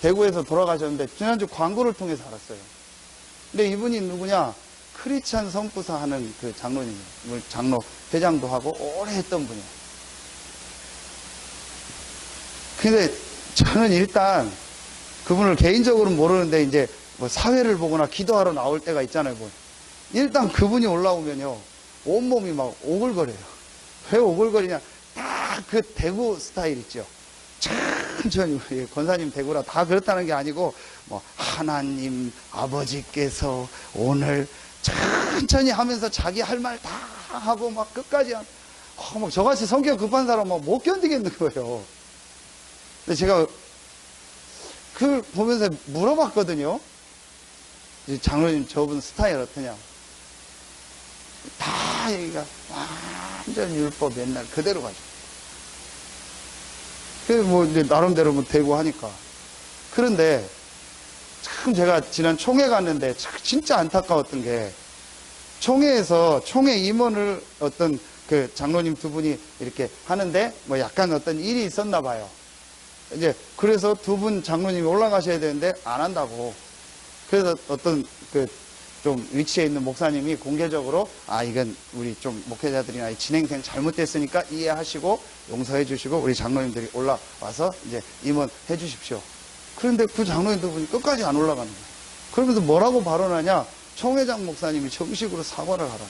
대구에서 돌아가셨는데 지난주 광고를 통해서 알았어요. 근데 이분이 누구냐? 크리스찬 선구사 하는 그 장로님이에요. 장로 회장도 하고 오래 했던 분이에요. 근데 저는 일단 그분을 개인적으로는 모르는데 이제 뭐 사회를 보거나 기도하러 나올 때가 있잖아요. 뭐. 일단 그분이 올라오면요, 온몸이 막 오글거려요. 왜 오글거리냐? 딱 그 대구 스타일 있죠. 천천히, 권사님 대구라 다 그렇다는 게 아니고, 뭐, 하나님 아버지께서 오늘 천천히 하면서 자기 할 말 다 하고 막 끝까지 막 저같이 성격 급한 사람 막 못 견디겠는 거예요. 근데 제가 그걸 보면서 물어봤거든요. 장로님 저분 스타일 어떠냐? 다 얘기가 완전 율법 맨날 그대로 가지고. 그래서 뭐 이제 나름대로 뭐 되고 하니까. 그런데 참 제가 지난 총회 갔는데 진짜 안타까웠던 게 총회에서 총회 임원을 어떤 그 장로님 두 분이 이렇게 하는데 뭐 약간 어떤 일이 있었나 봐요. 이제 그래서 두 분 장로님이 올라가셔야 되는데 안 한다고. 그래서 어떤 그 좀 위치에 있는 목사님이 공개적으로 이건 우리 좀 목회자들이나 진행생 잘못됐으니까 이해하시고 용서해 주시고 우리 장로님들이 올라와서 이제 임원해 주십시오. 그런데 그 장로님 두 분이 끝까지 안 올라가는 거예요. 그러면서 뭐라고 발언하냐? 총회장 목사님이 정식으로 사과를 하라.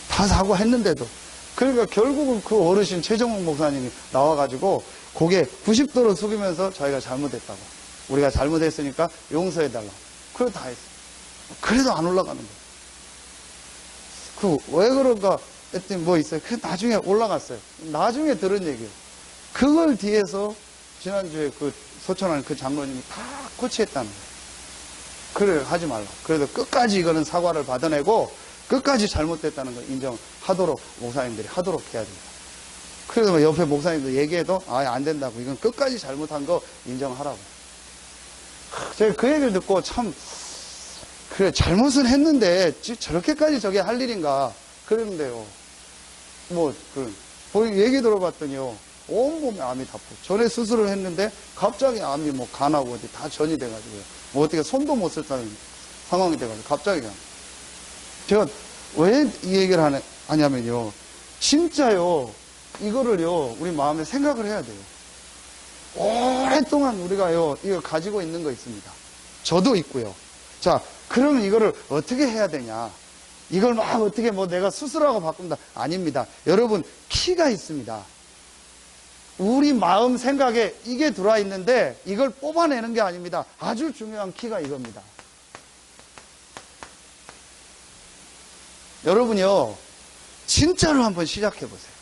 다 사과했는데도. 그러니까 결국은 그 어르신 최정욱 목사님이 나와가지고 고개 90도로 숙이면서 저희가 잘못했다고. 우리가 잘못했으니까 용서해달라고. 그걸 다 했어요. 그래도 안 올라가는 거예요. 왜 그런가 했더니 뭐 있어요. 그 나중에 올라갔어요. 나중에 들은 얘기예요. 그걸 뒤에서 지난주에 그 소천한 그 장로님이 다 코치했다는 거예요. 그래, 하지 말라. 그래도 끝까지 이거는 사과를 받아내고 끝까지 잘못됐다는 걸 인정하도록 목사님들이 하도록 해야 됩니다. 그래서 뭐 옆에 목사님도 얘기해도 안 된다고. 이건 끝까지 잘못한 거 인정하라고. 제가 그 얘기를 듣고 참 그래, 잘못은 했는데 저렇게까지 저게 할 일인가 그랬는데요. 얘기 들어봤더니요, 온몸에 암이 다 풀. 전에 수술을 했는데 갑자기 암이 간하고 어디 다 전이 돼가지고요. 어떻게 손도 못 쓸다는 상황이 돼가지고 갑자기 그냥. 제가 왜 이 얘기를 하냐면요, 진짜요, 이거를요, 우리 마음에 생각을 해야 돼요. 오랫동안 우리가요, 이거 가지고 있는 거 있습니다. 저도 있고요. 자, 그러면 이거를 어떻게 해야 되냐? 이걸 막 어떻게 내가 수술하고 바꾼다. 아닙니다. 여러분, 키가 있습니다. 우리 마음 생각에 이게 들어와 있는데 이걸 뽑아내는 게 아닙니다. 아주 중요한 키가 이겁니다. 여러분요, 진짜로 한번 시작해 보세요.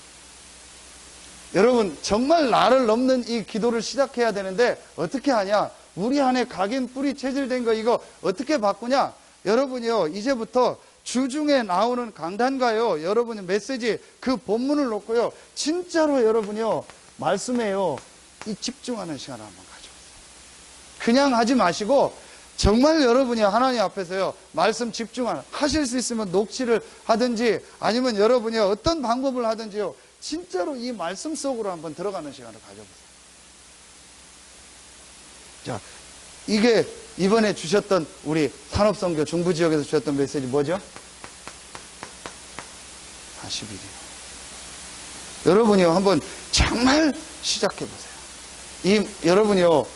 여러분, 정말 나를 넘는 이 기도를 시작해야 되는데 어떻게 하냐? 우리 안에 각인 뿌리 체질된 거 이거 어떻게 바꾸냐? 여러분이요, 이제부터 주중에 나오는 강단가요, 여러분의 메시지 그 본문을 놓고요, 진짜로 여러분이요, 말씀에요, 이 집중하는 시간을 한번 가져보세요. 그냥 하지 마시고 정말 여러분이 하나님 앞에서요, 말씀 하실 수 있으면 녹취를 하든지 아니면 여러분이 어떤 방법을 하든지요, 진짜로 이 말씀 속으로 한번 들어가는 시간을 가져보세요. 자, 이게 이번에 주셨던 우리 산업선교 중부지역에서 주셨던 메시지 뭐죠? 40일이요. 여러분이요, 한번 정말 시작해보세요. 여러분이요,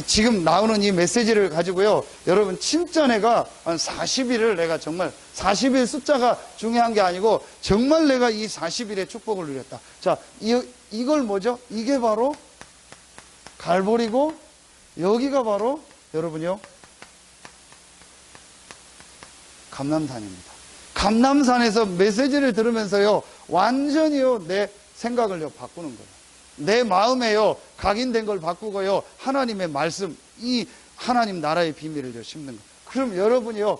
지금 나오는 이 메시지를 가지고요, 여러분 진짜 내가 한 40일을 내가 정말 40일 숫자가 중요한 게 아니고 정말 내가 이 40일의 축복을 누렸다. 자, 이걸 뭐죠? 이게 바로 갈보리고 여기가 바로 여러분요, 감람산입니다. 감람산에서 메시지를 들으면서요, 완전히요, 내 생각을요, 바꾸는 거예요. 내 마음에요, 각인된 걸 바꾸고요, 하나님의 말씀, 이 하나님 나라의 비밀을 심는 거예요. 그럼 여러분이요,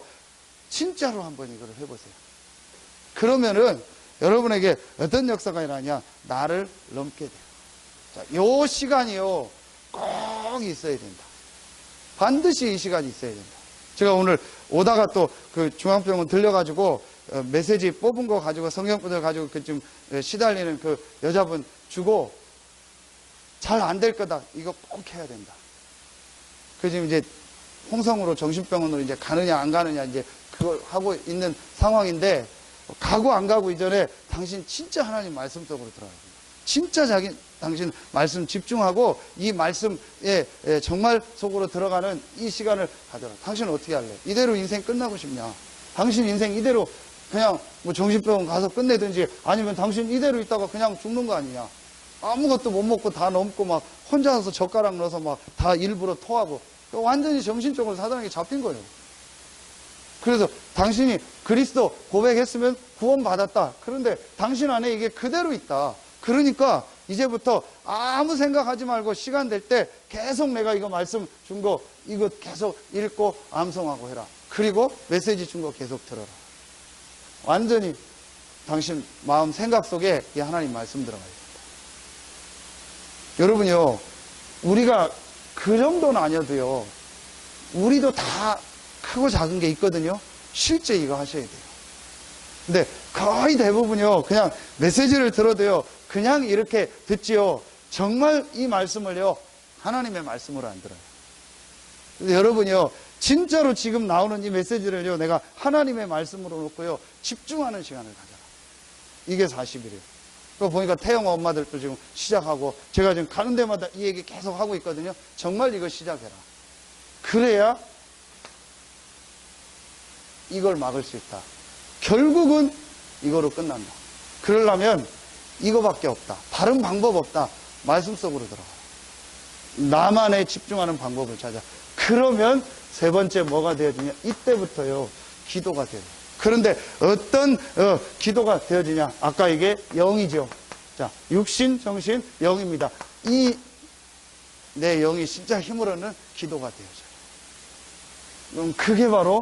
진짜로 한번 이걸 해보세요. 그러면은 여러분에게 어떤 역사가 일어나냐? 나를 넘게 돼요. 자, 요 시간이요, 꼭 있어야 된다. 반드시 이 시간이 있어야 된다. 제가 오늘 오다가 또 그 중앙병원 들려가지고 메시지 뽑은 거 가지고 성경분들 가지고 좀 시달리는 그 여자분 주고 잘 안 될 거다. 이거 꼭 해야 된다. 그 지금 이제 홍성으로 정신병원으로 이제 가느냐 안 가느냐 이제 그걸 하고 있는 상황인데, 가고 안 가고 이전에 당신 진짜 하나님 말씀 속으로 들어가야 된다. 진짜 당신 말씀 집중하고 이 말씀에 정말 속으로 들어가는 이 시간을 가져라. 당신은 어떻게 할래? 이대로 인생 끝나고 싶냐? 당신 인생 이대로 그냥 정신병원 가서 끝내든지 아니면 당신 이대로 있다가 그냥 죽는 거 아니냐? 아무것도 못 먹고 다 넘고 막 혼자서 젓가락 넣어서 막 다 일부러 토하고 완전히 정신적으로 사단에게 잡힌 거예요. 그래서 당신이 그리스도 고백했으면 구원받았다. 그런데 당신 안에 이게 그대로 있다. 그러니까 이제부터 아무 생각하지 말고 시간 될 때 계속 내가 이거 말씀 준 거 이거 계속 읽고 암송하고 해라. 그리고 메시지 준 거 계속 들어라. 완전히 당신 마음 생각 속에 이 하나님 말씀 들어가야 됩니다. 여러분요, 우리가 그 정도는 아니어도요, 우리도 다 크고 작은 게 있거든요. 실제 이거 하셔야 돼요. 근데 거의 대부분요, 그냥 메시지를 들어도요, 그냥 이렇게 듣지요. 정말 이 말씀을요, 하나님의 말씀으로 안 들어요. 근데 여러분이요, 진짜로 지금 나오는 이 메시지를요, 내가 하나님의 말씀으로 놓고요, 집중하는 시간을 가져라. 이게 40일이에요. 그거 보니까 태영 엄마들도 지금 시작하고, 제가 지금 가는 데마다 이 얘기 계속 하고 있거든요. 정말 이거 시작해라. 그래야 이걸 막을 수 있다. 결국은 이거로 끝난다. 그러려면 이거밖에 없다. 다른 방법 없다. 말씀 속으로 들어가. 나만에 집중하는 방법을 찾아. 그러면 세 번째 뭐가 되어지냐? 이때부터요, 기도가 돼요. 그런데 어떤 기도가 되어지냐? 아까 이게 영이죠. 자, 육신, 정신, 영입니다. 이 내 영이 진짜 힘을 얻는 기도가 되어져요. 그럼 그게 바로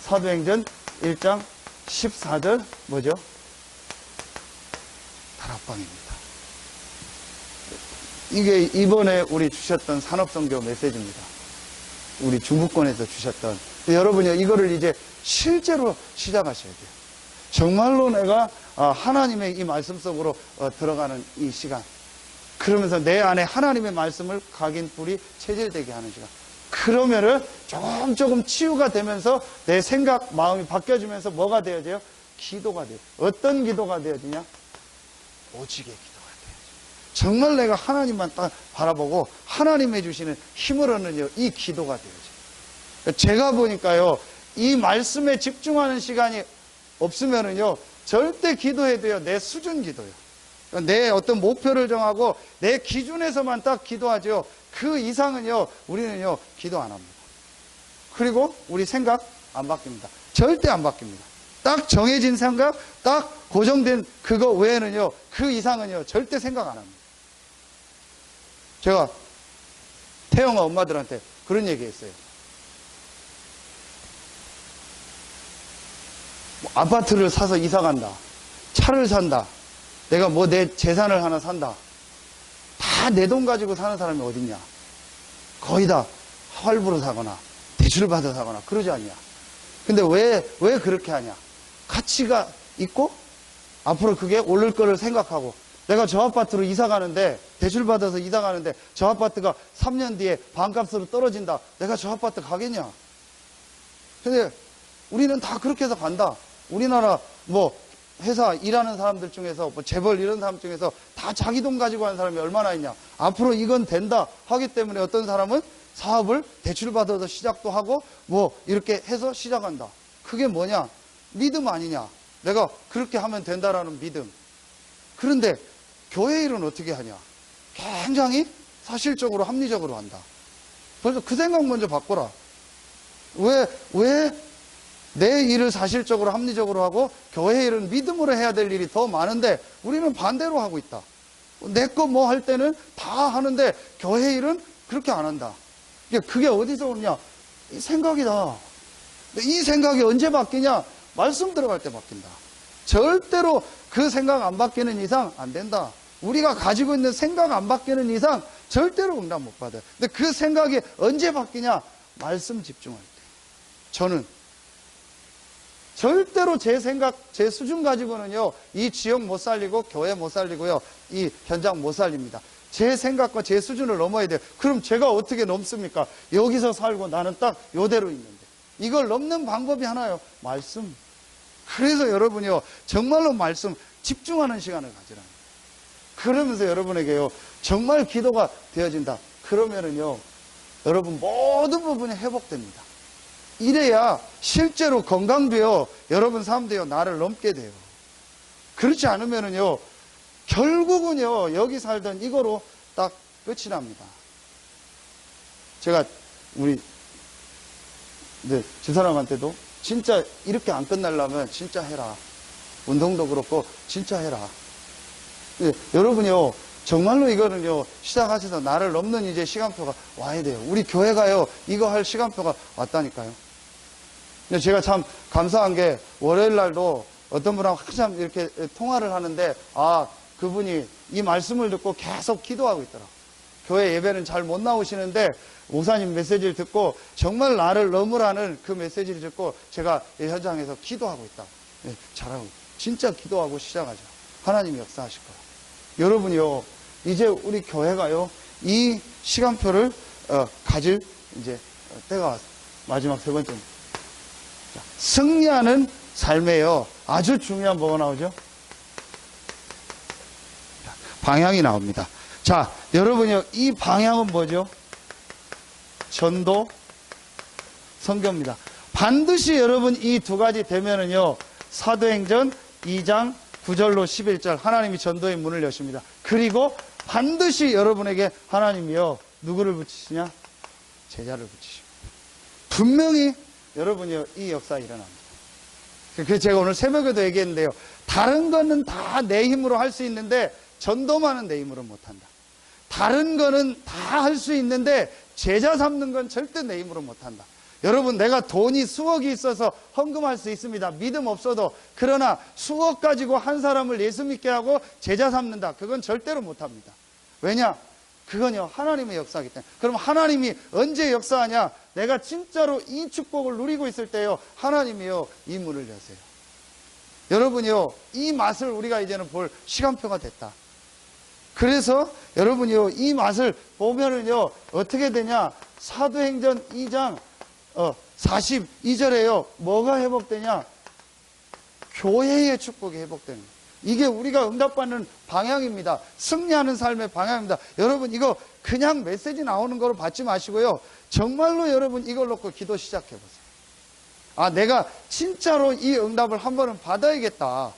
사도행전 1장 14절 뭐죠? 다락방입니다. 이게 이번에 우리 주셨던 산업선교 메시지입니다. 우리 중부권에서 주셨던. 여러분요, 이거를 이제 실제로 시작하셔야 돼요. 정말로 내가 하나님의 이 말씀 속으로 들어가는 이 시간. 그러면서 내 안에 하나님의 말씀을 각인 뿌리 체질되게 하는 시간. 그러면은 조금 치유가 되면서 내 생각, 마음이 바뀌어지면서 뭐가 되어져요? 기도가 돼요. 어떤 기도가 되어지냐? 오직의 기도가 되어져요. 정말 내가 하나님만 딱 바라보고 하나님이 주시는 힘을 얻는 이 기도가 되어져요. 제가 보니까요, 이 말씀에 집중하는 시간이 없으면은요, 절대 기도해도요, 내 수준 기도요. 내 어떤 목표를 정하고 내 기준에서만 딱 기도하죠. 그 이상은요, 우리는요, 기도 안 합니다. 그리고 우리 생각 안 바뀝니다. 절대 안 바뀝니다. 딱 정해진 생각, 딱 고정된 그거 외에는요, 그 이상은요, 절대 생각 안 합니다. 제가 태영아 엄마들한테 그런 얘기 했어요. 아파트를 사서 이사 간다. 차를 산다. 내가 뭐 내 재산을 하나 산다. 다 내 돈 가지고 사는 사람이 어딨냐. 거의 다 할부로 사거나 대출을 받아 사거나 그러지 않냐. 근데 왜 그렇게 하냐. 가치가 있고 앞으로 그게 오를 거를 생각하고 내가 저 아파트로 이사 가는데 대출 받아서 이사 가는데 저 아파트가 3년 뒤에 반값으로 떨어진다. 내가 저 아파트 가겠냐. 근데 우리는 다 그렇게 해서 간다. 우리나라 뭐 회사 일하는 사람들 중에서 뭐 재벌 이런 사람 중에서 다 자기 돈 가지고 하는 사람이 얼마나 있냐. 앞으로 이건 된다 하기 때문에 어떤 사람은 사업을 대출 받아서 시작도 하고 뭐 이렇게 해서 시작한다. 그게 뭐냐? 믿음 아니냐. 내가 그렇게 하면 된다라는 믿음. 그런데 교회 일은 어떻게 하냐? 굉장히 사실적으로 합리적으로 한다. 그래서 그 생각 먼저 바꿔라. 왜 내 일을 사실적으로 합리적으로 하고 교회 일은 믿음으로 해야 될 일이 더 많은데 우리는 반대로 하고 있다. 내 거 뭐 할 때는 다 하는데 교회 일은 그렇게 안 한다. 그게 어디서 오느냐? 이 생각이다. 이 생각이 언제 바뀌냐? 말씀 들어갈 때 바뀐다. 절대로 그 생각 안 바뀌는 이상 안 된다. 우리가 가지고 있는 생각 안 바뀌는 이상 절대로 응답 못 받아요. 근데 그 생각이 언제 바뀌냐? 말씀 집중할 때. 저는 절대로 제 생각, 제 수준 가지고는요, 이 지역 못 살리고, 교회 못 살리고요, 이 현장 못 살립니다. 제 생각과 제 수준을 넘어야 돼요. 그럼 제가 어떻게 넘습니까? 여기서 살고 나는 딱 요대로 있는데. 이걸 넘는 방법이 하나요. 말씀. 그래서 여러분이요, 정말로 말씀 집중하는 시간을 가지라. 그러면서 여러분에게요, 정말 기도가 되어진다. 그러면은요, 여러분 모든 부분이 회복됩니다. 이래야 실제로 건강도요, 여러분 삶도요, 나를 넘게 돼요. 그렇지 않으면은요, 결국은요, 여기 살던 이거로 딱 끝이 납니다. 제가 우리 집사람한테도 진짜 이렇게 안 끝나려면 진짜 해라. 운동도 그렇고 진짜 해라. 여러분이요, 정말로 이거는요, 시작하셔서 나를 넘는 이제 시간표가 와야 돼요. 우리 교회가요, 이거 할 시간표가 왔다니까요. 근데 제가 참 감사한 게 월요일 날도 어떤 분하고 한참 이렇게 통화를 하는데, 그분이 이 말씀을 듣고 계속 기도하고 있더라고요. 교회 예배는 잘 못 나오시는데 목사님 메시지를 듣고 정말 나를 넘으라는 그 메시지를 듣고 제가 현장에서 기도하고 있다. 네, 잘하고 진짜 기도하고 시작하죠. 하나님이 역사하실 거예요. 여러분이요, 이제 우리 교회가요, 이 시간표를 가질 이제 때가 왔어요. 마지막 세 번째입니다. 승리하는 삶에요, 아주 중요한 뭐가 나오죠? 방향이 나옵니다. 자, 여러분이요, 이 방향은 뭐죠? 전도, 선교입니다. 반드시 여러분 이 두 가지 되면은요, 사도행전 2장 9절로 11절 하나님이 전도의 문을 여십니다. 그리고 반드시 여러분에게 하나님이요, 누구를 붙이시냐? 제자를 붙이십니다. 분명히 여러분이요, 이 역사 일어납니다. 그래서 제가 오늘 새벽에도 얘기했는데요, 다른 거는 다 내 힘으로 할 수 있는데 전도만은 내 힘으로 못한다. 다른 거는 다 할 수 있는데 제자 삼는 건 절대 내 힘으로 못한다. 여러분, 내가 돈이 수억이 있어서 헌금할 수 있습니다. 믿음 없어도. 그러나 수억 가지고 한 사람을 예수 믿게 하고 제자 삼는다. 그건 절대로 못합니다. 왜냐? 그건요, 하나님의 역사이기 때문에. 그럼 하나님이 언제 역사하냐? 내가 진짜로 이 축복을 누리고 있을 때요, 하나님이요, 이 문을 여세요. 여러분이요, 이 맛을 우리가 이제는 볼 시간표가 됐다. 그래서 여러분이요, 이 맛을 보면은요, 어떻게 되냐? 사도행전 2장 42절에요, 뭐가 회복되냐? 교회의 축복이 회복되는 거예요. 이게 우리가 응답받는 방향입니다. 승리하는 삶의 방향입니다. 여러분, 이거 그냥 메시지 나오는 거로 받지 마시고요, 정말로 여러분 이걸 놓고 기도 시작해 보세요. 아, 내가 진짜로 이 응답을 한 번은 받아야겠다.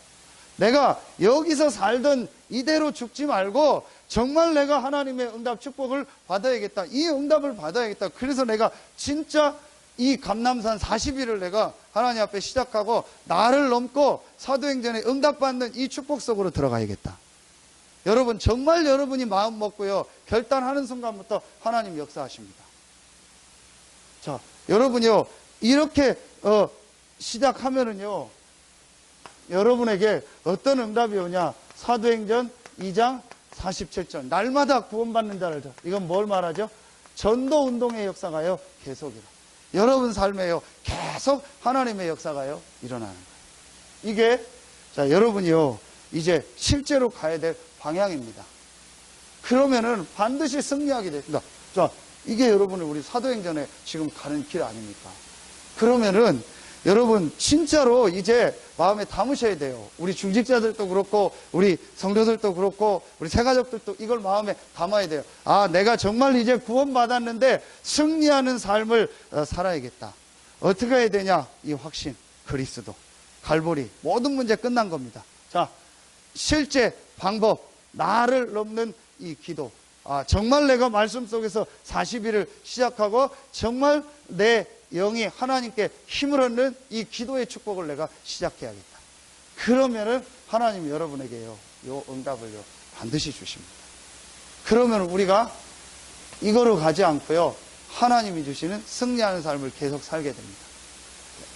내가 여기서 살던 이대로 죽지 말고 정말 내가 하나님의 응답 축복을 받아야겠다. 이 응답을 받아야겠다. 그래서 내가 진짜 이 감람산 40일을 내가 하나님 앞에 시작하고 나를 넘고 사도행전에 응답받는 이 축복 속으로 들어가야겠다. 여러분, 정말 여러분이 마음 먹고요, 결단하는 순간부터 하나님 역사하십니다. 자, 여러분요, 이렇게 시작하면은요, 여러분에게 어떤 응답이 오냐? 사도행전 2장 47절. 날마다 구원받는 자를 줘. 이건 뭘 말하죠? 전도 운동의 역사가요, 계속이라. 여러분 삶에요, 계속 하나님의 역사가요, 일어나는 거예요. 이게, 자, 여러분이요, 이제 실제로 가야 될 방향입니다. 그러면은 반드시 승리하게 됩니다. 자, 이게 여러분을 우리 사도행전에 지금 가는 길 아닙니까? 그러면은 여러분 진짜로 이제 마음에 담으셔야 돼요. 우리 중직자들도 그렇고 우리 성도들도 그렇고 우리 새가족들도 이걸 마음에 담아야 돼요. 아, 내가 정말 이제 구원받았는데 승리하는 삶을 살아야겠다. 어떻게 해야 되냐? 이 확신, 그리스도, 갈보리, 모든 문제 끝난 겁니다. 자, 실제 방법, 나를 넘는 이 기도. 아, 정말 내가 말씀 속에서 40일을 시작하고 정말 내 영이 하나님께 힘을 얻는 이 기도의 축복을 내가 시작해야겠다. 그러면은 하나님이 여러분에게요, 요 응답을요, 반드시 주십니다. 그러면 우리가 이거로 가지 않고요, 하나님이 주시는 승리하는 삶을 계속 살게 됩니다.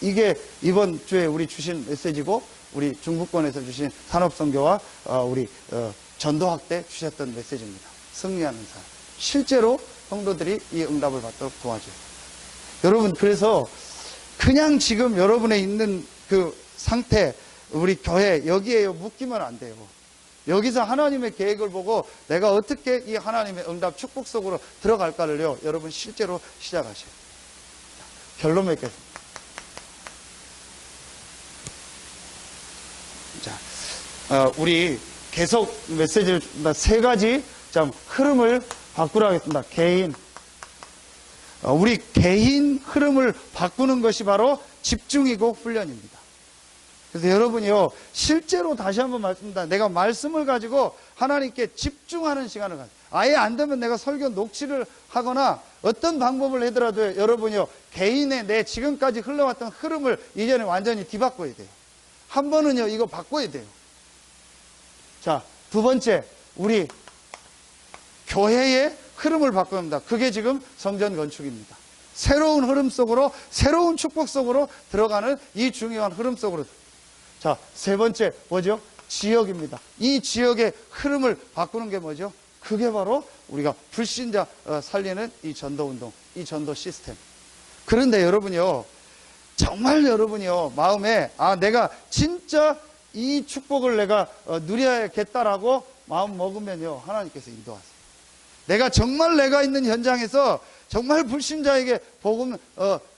이게 이번 주에 우리 주신 메시지고, 우리 중부권에서 주신 산업선교와 우리 전도학 때 주셨던 메시지입니다. 승리하는 삶. 실제로 성도들이 이 응답을 받도록 도와줘요. 여러분, 그래서 그냥 지금 여러분의 있는 그 상태, 우리 교회 여기에 묶이면 안 돼요. 여기서 하나님의 계획을 보고 내가 어떻게 이 하나님의 응답 축복 속으로 들어갈까를요, 여러분 실제로 시작하셔요. 결론 맺겠습니다. 자, 우리 계속 메시지를 세 가지 좀 흐름을 바꾸라 하겠습니다. 개인, 우리 개인 흐름을 바꾸는 것이 바로 집중이고 훈련입니다. 그래서 여러분이요, 실제로 다시 한번 말씀드립니다. 내가 말씀을 가지고 하나님께 집중하는 시간을 가져요. 아예 안 되면 내가 설교 녹취를 하거나 어떤 방법을 하더라도 여러분이요, 개인의 내 지금까지 흘러왔던 흐름을 이제는 완전히 뒤바꿔야 돼요. 한 번은요, 이거 바꿔야 돼요. 자, 두 번째, 우리 교회의 흐름을 바꿉니다. 그게 지금 성전 건축입니다. 새로운 흐름 속으로, 새로운 축복 속으로 들어가는 이 중요한 흐름 속으로. 자, 세 번째 뭐죠? 지역입니다. 이 지역의 흐름을 바꾸는 게 뭐죠? 그게 바로 우리가 불신자 살리는 이 전도운동, 이 전도 시스템. 그런데 여러분이요, 정말 여러분이요, 마음에 아, 내가 진짜 이 축복을 내가 누려야겠다라고 마음 먹으면요, 하나님께서 인도하세요. 내가 정말 내가 있는 현장에서 정말 불신자에게 복음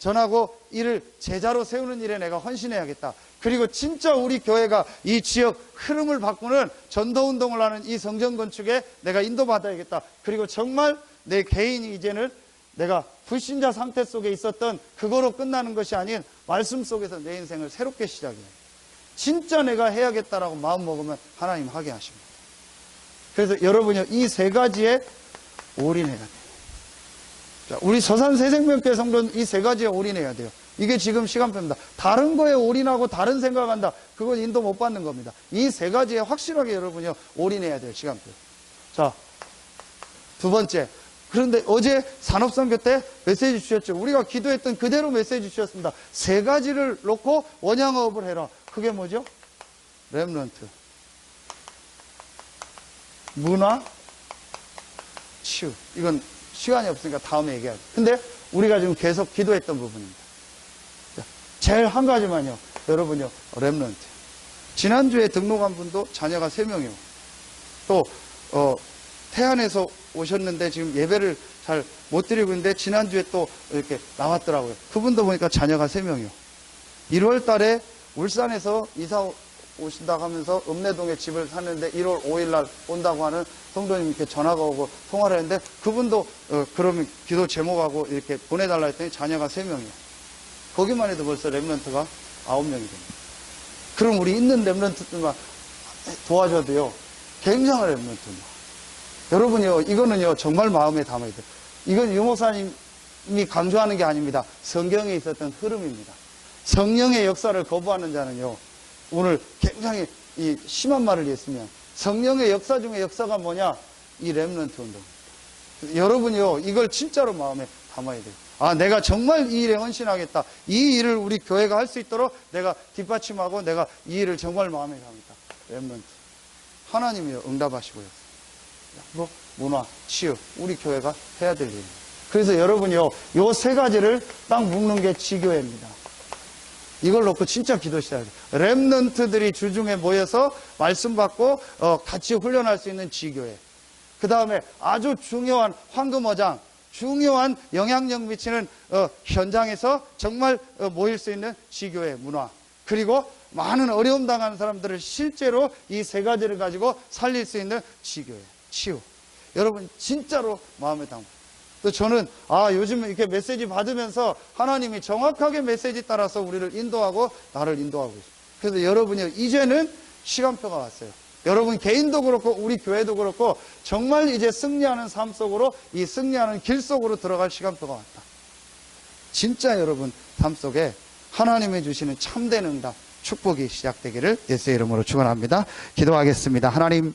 전하고 이를 제자로 세우는 일에 내가 헌신해야겠다. 그리고 진짜 우리 교회가 이 지역 흐름을 바꾸는 전도운동을 하는 이 성전 건축에 내가 인도받아야겠다. 그리고 정말 내 개인이 이제는 내가 불신자 상태 속에 있었던 그거로 끝나는 것이 아닌 말씀 속에서 내 인생을 새롭게 시작해요. 진짜 내가 해야겠다라고 마음 먹으면 하나님 하게 하십니다. 그래서 여러분이 이 세 가지에 올인해야 돼요. 자, 우리 서산 새생명교회 성도는 이 세 가지에 올인해야 돼요. 이게 지금 시간표입니다. 다른 거에 올인하고 다른 생각한다. 그건 인도 못 받는 겁니다. 이 세 가지에 확실하게 여러분이 올인해야 돼요. 시간표. 자, 두 번째. 그런데 어제 산업선교 때 메시지 주셨죠. 우리가 기도했던 그대로 메시지 주셨습니다. 세 가지를 놓고 원양어업을 해라. 그게 뭐죠? 렘넌트, 문화, 치유. 이건 시간이 없으니까 다음에 얘기하죠. 근데 우리가 지금 계속 기도했던 부분입니다. 제일 한 가지만요. 여러분요. 렘넌트. 지난주에 등록한 분도 자녀가 3명이요. 또 태안에서 오셨는데 지금 예배를 잘 못 드리고 있는데 지난주에 또 이렇게 나왔더라고요. 그분도 보니까 자녀가 3명이요. 1월 달에 울산에서 이사 오신다고 하면서 읍내동에 집을 샀는데 1월 5일 날 온다고 하는 성도님께 전화가 오고 통화를 했는데 그분도 그러면 기도 제목하고 이렇게 보내달라 했더니 자녀가 3명이요. 거기만 해도 벌써 렘넌트가 9명이 됩니다. 그럼 우리 있는 렘넌트들만 도와줘도요. 굉장한 렘넌트입니다. 여러분요, 이거는요, 정말 마음에 담아야 돼요. 이건 유 목사님이 강조하는 게 아닙니다. 성경에 있었던 흐름입니다. 성령의 역사를 거부하는 자는요, 오늘 굉장히 이 심한 말을 했으면 성령의 역사 중에 역사가 뭐냐? 이 렘넌트 운동입니다. 여러분이요, 이걸 진짜로 마음에 담아야 돼요. 아, 내가 정말 이 일에 헌신하겠다. 이 일을 우리 교회가 할 수 있도록 내가 뒷받침하고 내가 이 일을 정말 마음에 담겠다. 렘넌트. 하나님이요, 응답하시고요. 뭐 문화, 치유, 우리 교회가 해야 될 일입니다. 그래서 여러분이요, 요 세 가지를 딱 묶는 게 지교회입니다. 이걸 놓고 진짜 기도 시작해요. 렘넌트들이 주중에 모여서 말씀 받고 같이 훈련할 수 있는 지교회. 그 다음에 아주 중요한 황금어장, 중요한 영향력 미치는 현장에서 정말 모일 수 있는 지교회 문화. 그리고 많은 어려움 당하는 사람들을 실제로 이 세 가지를 가지고 살릴 수 있는 지교회, 치유. 여러분 진짜로 마음에 담고. 또 저는 요즘 이렇게 메시지 받으면서 하나님이 정확하게 메시지 따라서 우리를 인도하고 나를 인도하고 있어요. 그래서 여러분이 이제는 시간표가 왔어요. 여러분 개인도 그렇고 우리 교회도 그렇고 정말 이제 승리하는 삶 속으로, 이 승리하는 길 속으로 들어갈 시간표가 왔다. 진짜 여러분 삶 속에 하나님이 주시는 참된 응답, 축복이 시작되기를 예수의 이름으로 축원합니다. 기도하겠습니다. 하나님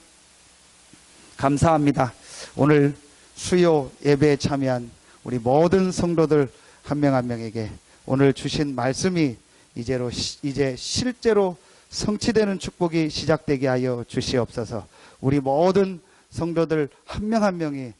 감사합니다. 오늘 수요 예배에 참여한 우리 모든 성도들 한 명 한 명에게 오늘 주신 말씀이 이제 실제로 성취되는 축복이 시작되게 하여 주시옵소서. 우리 모든 성도들 한 명 한 명이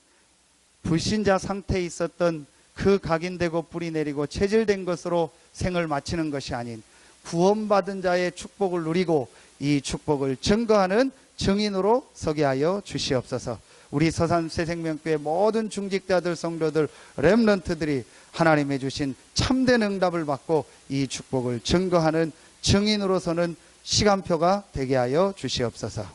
불신자 상태에 있었던 그 각인되고 뿌리 내리고 체질된 것으로 생을 마치는 것이 아닌 구원받은 자의 축복을 누리고 이 축복을 증거하는 증인으로 서게 하여 주시옵소서. 우리 서산 새생명교회 모든 중직자들, 성도들, 렘넌트들이 하나님의 주신 참된 응답을 받고 이 축복을 증거하는 증인으로서는 시간표가 되게 하여 주시옵소서.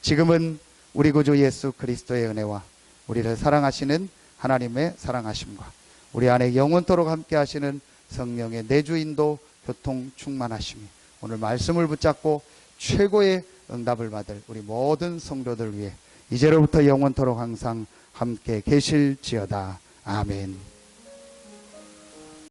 지금은 우리 구주 예수 그리스도의 은혜와 우리를 사랑하시는 하나님의 사랑하심과 우리 안에 영원토록 함께 하시는 성령의 내주인도 교통 충만하심이 오늘 말씀을 붙잡고 최고의 응답을 받을 우리 모든 성도들 위해 이제로부터 영원토록 항상 함께 계실지어다. 아멘.